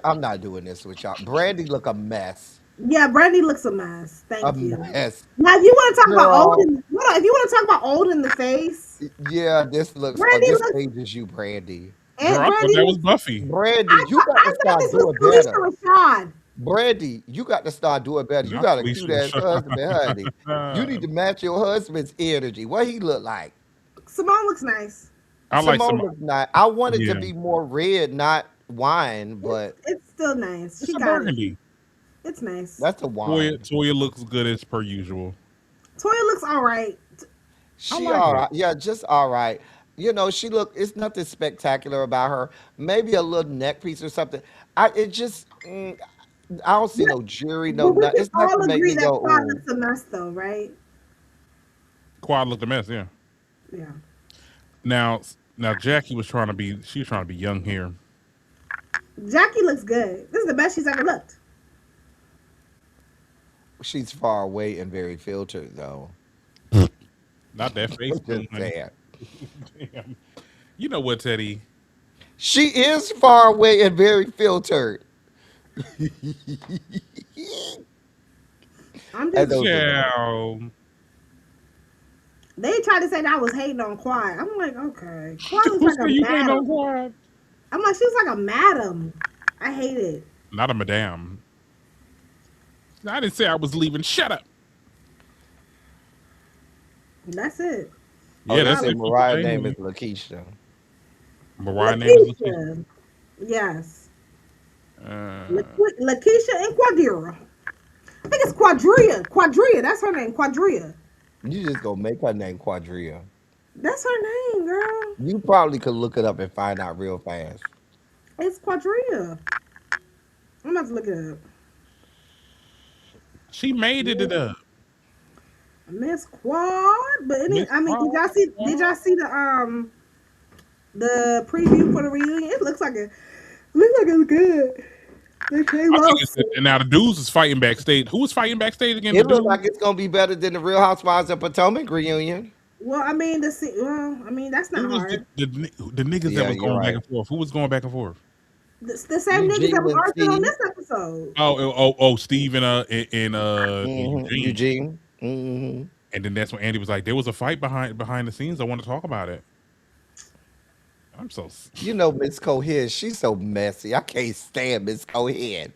I'm not doing this with y'all. Brandy look a mess. Yeah, Brandy looks a mess. A Thank you. mess. Now, if you want to talk about old Girl. in hold on, if you want to talk about old in the face, Yeah, this looks. Brandy This looks ages you, Brandy. Girl, and I thought Brandy that was looks. Buffy. Brandy, you got I to thought start this was doing Felicia better. Rashad. Brandy, you got to start doing better. You Not got a Felicia cute ass husband, honey. You need Rashad. to match your husband's energy. What he look like? Simone looks nice. I like Simone some. looks nice. I wanted to Yeah, be more red, not wine, but It's still nice. it's She a got it. burgundy. It's nice. that's a wine. Toya looks good as per usual. Toya looks all right. I She like all it. right. Yeah, just all right. You know, she look. It's nothing spectacular about her. Maybe a little neck piece or something. It just. I don't see But, no jury, no but we nothing. can It's nothing all to make agree me that go, Quad ooh. looks a mess, though, right? Quad looked a mess. Yeah. Yeah. Now Jackie was trying to be. She was trying to be young here. Jackie looks good. This is the best she's ever looked. She's far away and very filtered, though. Not that face I'm too, just honey. saying. Damn. You know what, Teddy? She is far away and very filtered. I'm And just. those are the Child. They tried to say that I was hating on Quad. I'm like, okay. Quad looks Who like say a you ain't madam. on Quad? I'm like, she looks like a madam. I hate it. Not a madame. I didn't say I was leaving. Shut up. That's it. Oh, Yeah, they that's Now, said it. Keep it Mariah's name is daily. Lakeisha. Mariah name is Lakeisha. Lakeisha. Yes. Uh, Lakeisha and Quadira. I think it's Quadria. Quadria. That's her name. Quadria. You just gonna make her name Quadria. That's her name, girl. You probably could look it up and find out real fast. It's Quadria. I'm about to look it up. she made it up. Miss Quad. But Miss I mean, did Quad. y'all see? Did y'all see the preview for the reunion? It looks like it. Looks like it's good. They came I think out. it's and now the dudes is fighting backstage. Who was fighting backstage again? The It looked dudes? like it's gonna be better than the Real Housewives of Potomac reunion. Well, I mean, well, I mean, that's Who not was hard. the niggas that Yeah, was you're going back right. and forth? Who was going back and forth? The same niggas that Eugene was and arguing on Steve. this episode. Steve and Eugene. Eugene. Hmm. And then that's when Andy was like, "There was a fight behind the scenes. I want to talk about it." I'm so You know Miss Cohen, she's so messy. I can't stand Miss Cohen.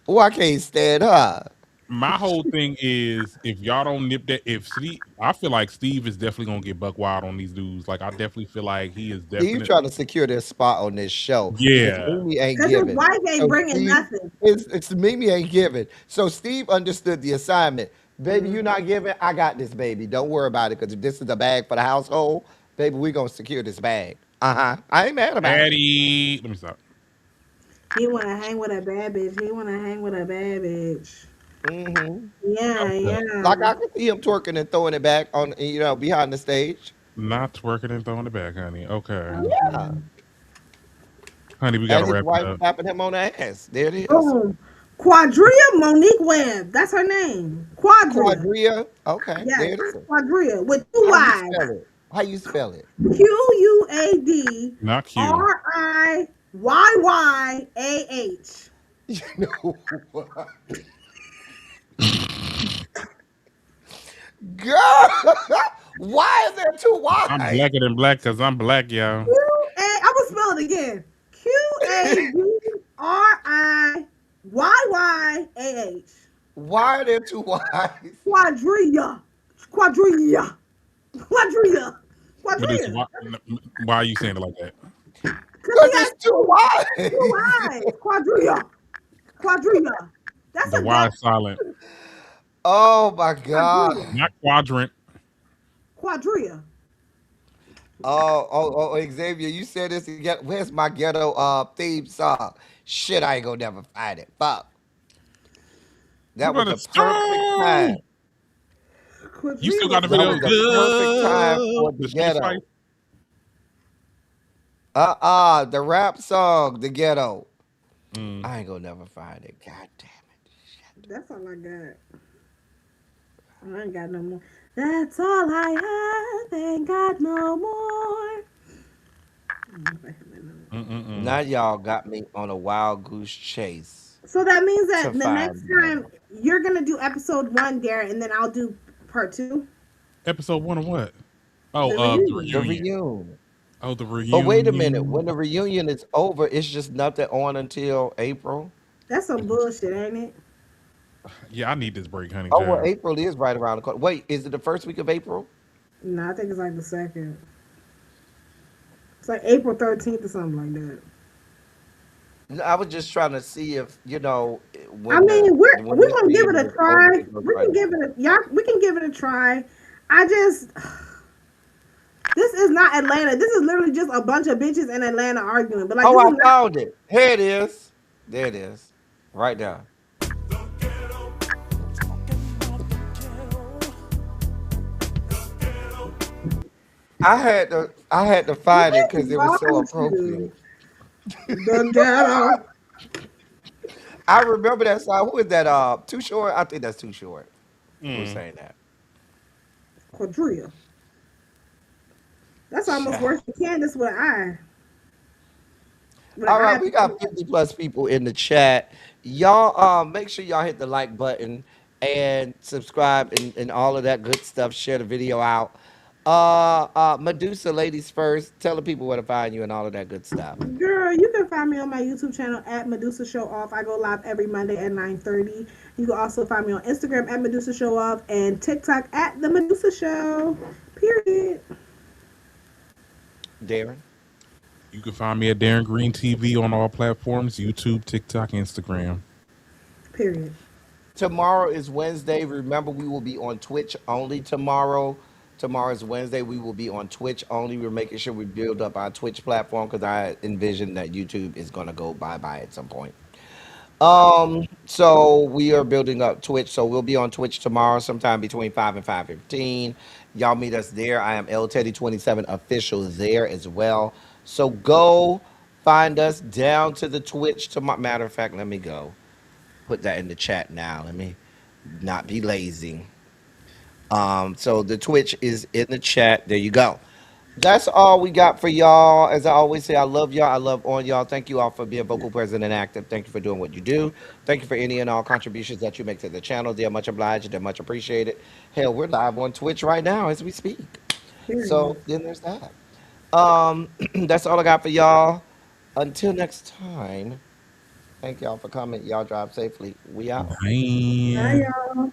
Oh, I can't stand her. my whole thing is if y'all don't nip that if Steve I feel like Steve is definitely gonna get buck wild on these dudes. Like I definitely feel like he is Steve definitely trying to secure their spot on this show because yeah. Mimi ain't Because his giving. wife ain't So bringing Steve, nothing. it's Mimi ain't giving. So Steve understood the assignment. Baby, you not giving? I got this, baby. Don't worry about it because if this is a bag for the household, baby, we gonna secure this bag. Uh-huh. I ain't mad about it. Patty. Let me stop. He want to hang with a bad bitch. He want to hang with a bad bitch. Hmm. Yeah, Okay. Like yeah. I can see him twerking and throwing it back on, behind the stage. Not twerking and throwing it back, honey. Okay. Yeah. Honey, we And gotta his wrap it wife up. slapping him on the ass. There it is. Boom. Quadria Monique Webb. That's her name. Quadria. Quadria. Okay, Yes, there it is. Quadria with two How you Y's. spell it? How you spell it? Not Q. QUADRIYYAH. You know what? Girl, why is there two I'm Y's? blacker than black because I'm black, y'all. I'm gonna spell it again. QADRIYYAH. Why are there two Y's? Quadria. Quadria. Quadria. Medusa, Quadria. why are you saying it like that? Because he Because has it's two two Y's. eyes. Quadria. Quadria. That's The a Y that is silent. Oh my quadria. God. Not quadrant. Quadria. Xavier, you said this again. Where's my ghetto theme song? Shit, I ain't gonna never find it. Fuck. You That was better the perfect time. stone. You still got Quadria. the That video. was the perfect time for the The street fight. ghetto. The rap song, the ghetto. Mm. I ain't gonna never find it. God damn it. That's all I got. I ain't got no more. That's all I have. Ain't got no more. Now Mm-mm-mm. y'all got me on a wild goose chase So that means to that the next find them. time you're gonna do episode one, Garrett, and then I'll do part two. Episode one of what? Oh, The the The reunion. reunion. reunion. Oh, the But wait a minute. When reunion. the reunion is over, it's just nothing on until April. That's some bullshit, ain't it? Yeah, I need this break, honey. Oh, well, Child. April is right around the corner. Wait, is it the first week of April? No, I think it's like the second. It's like April 13th or something like that. No, I was just trying to see if, I when mean, when we're this gonna give it reunion a is over, try. it goes We right can give into. it a y'all. We can give it a try. I just this is not Atlanta. This is literally just a bunch of bitches in Atlanta arguing. But like Oh, this I is not. found it. Here it is. There it is. Right there. I had to find it What because is it was wrong so with you? appropriate. The ghetto. I remember that song. Who is that? Too Short? I think that's Too Short. Who's Mm. saying that? Quadrilla. That's almost Child. worse than Candace with an I. With an All I. right, we got 50 plus people in the chat. Y'all make sure y'all hit the like button and subscribe and all of that good stuff. Share the video out. Medusa ladies first. Tell the people where to find you and all of that good stuff. Girl, you can find me on my YouTube channel at Medusa Show Off. I go live every Monday at 9:30. You can also find me on Instagram at Medusa Show Off and TikTok at The Medusa Show. Period. Darren. You can find me at Darren Green TV on all platforms: YouTube, TikTok, Instagram. Period. Tomorrow is Wednesday. Remember, we will be on Twitch only tomorrow. Tomorrow is Wednesday. We will be on Twitch only. We're making sure we build up our Twitch platform because I envision that YouTube is going to go bye bye at some point. So we are building up Twitch. So we'll be on Twitch tomorrow, sometime between 5 and 5:15. Y'all meet us there. I am L Teddy 27 official there as well. So go find us down to the Twitch tomorrow. Matter of fact, let me go put that in the chat now. Let me not be lazy. So the Twitch is in the chat. There you go. That's all we got for y'all. As I always say, I love y'all. I love on y'all. Thank you all for being vocal, present, and active. Thank you for doing what you do. Thank you for any and all contributions that you make to the channel. They're much obliged. They're much appreciated. Hell, we're live on Twitch right now as we speak. So Period. then there's that. That's all I got for y'all. Until next time, thank y'all for coming. Y'all drive safely. We out. Bye, Man. y'all.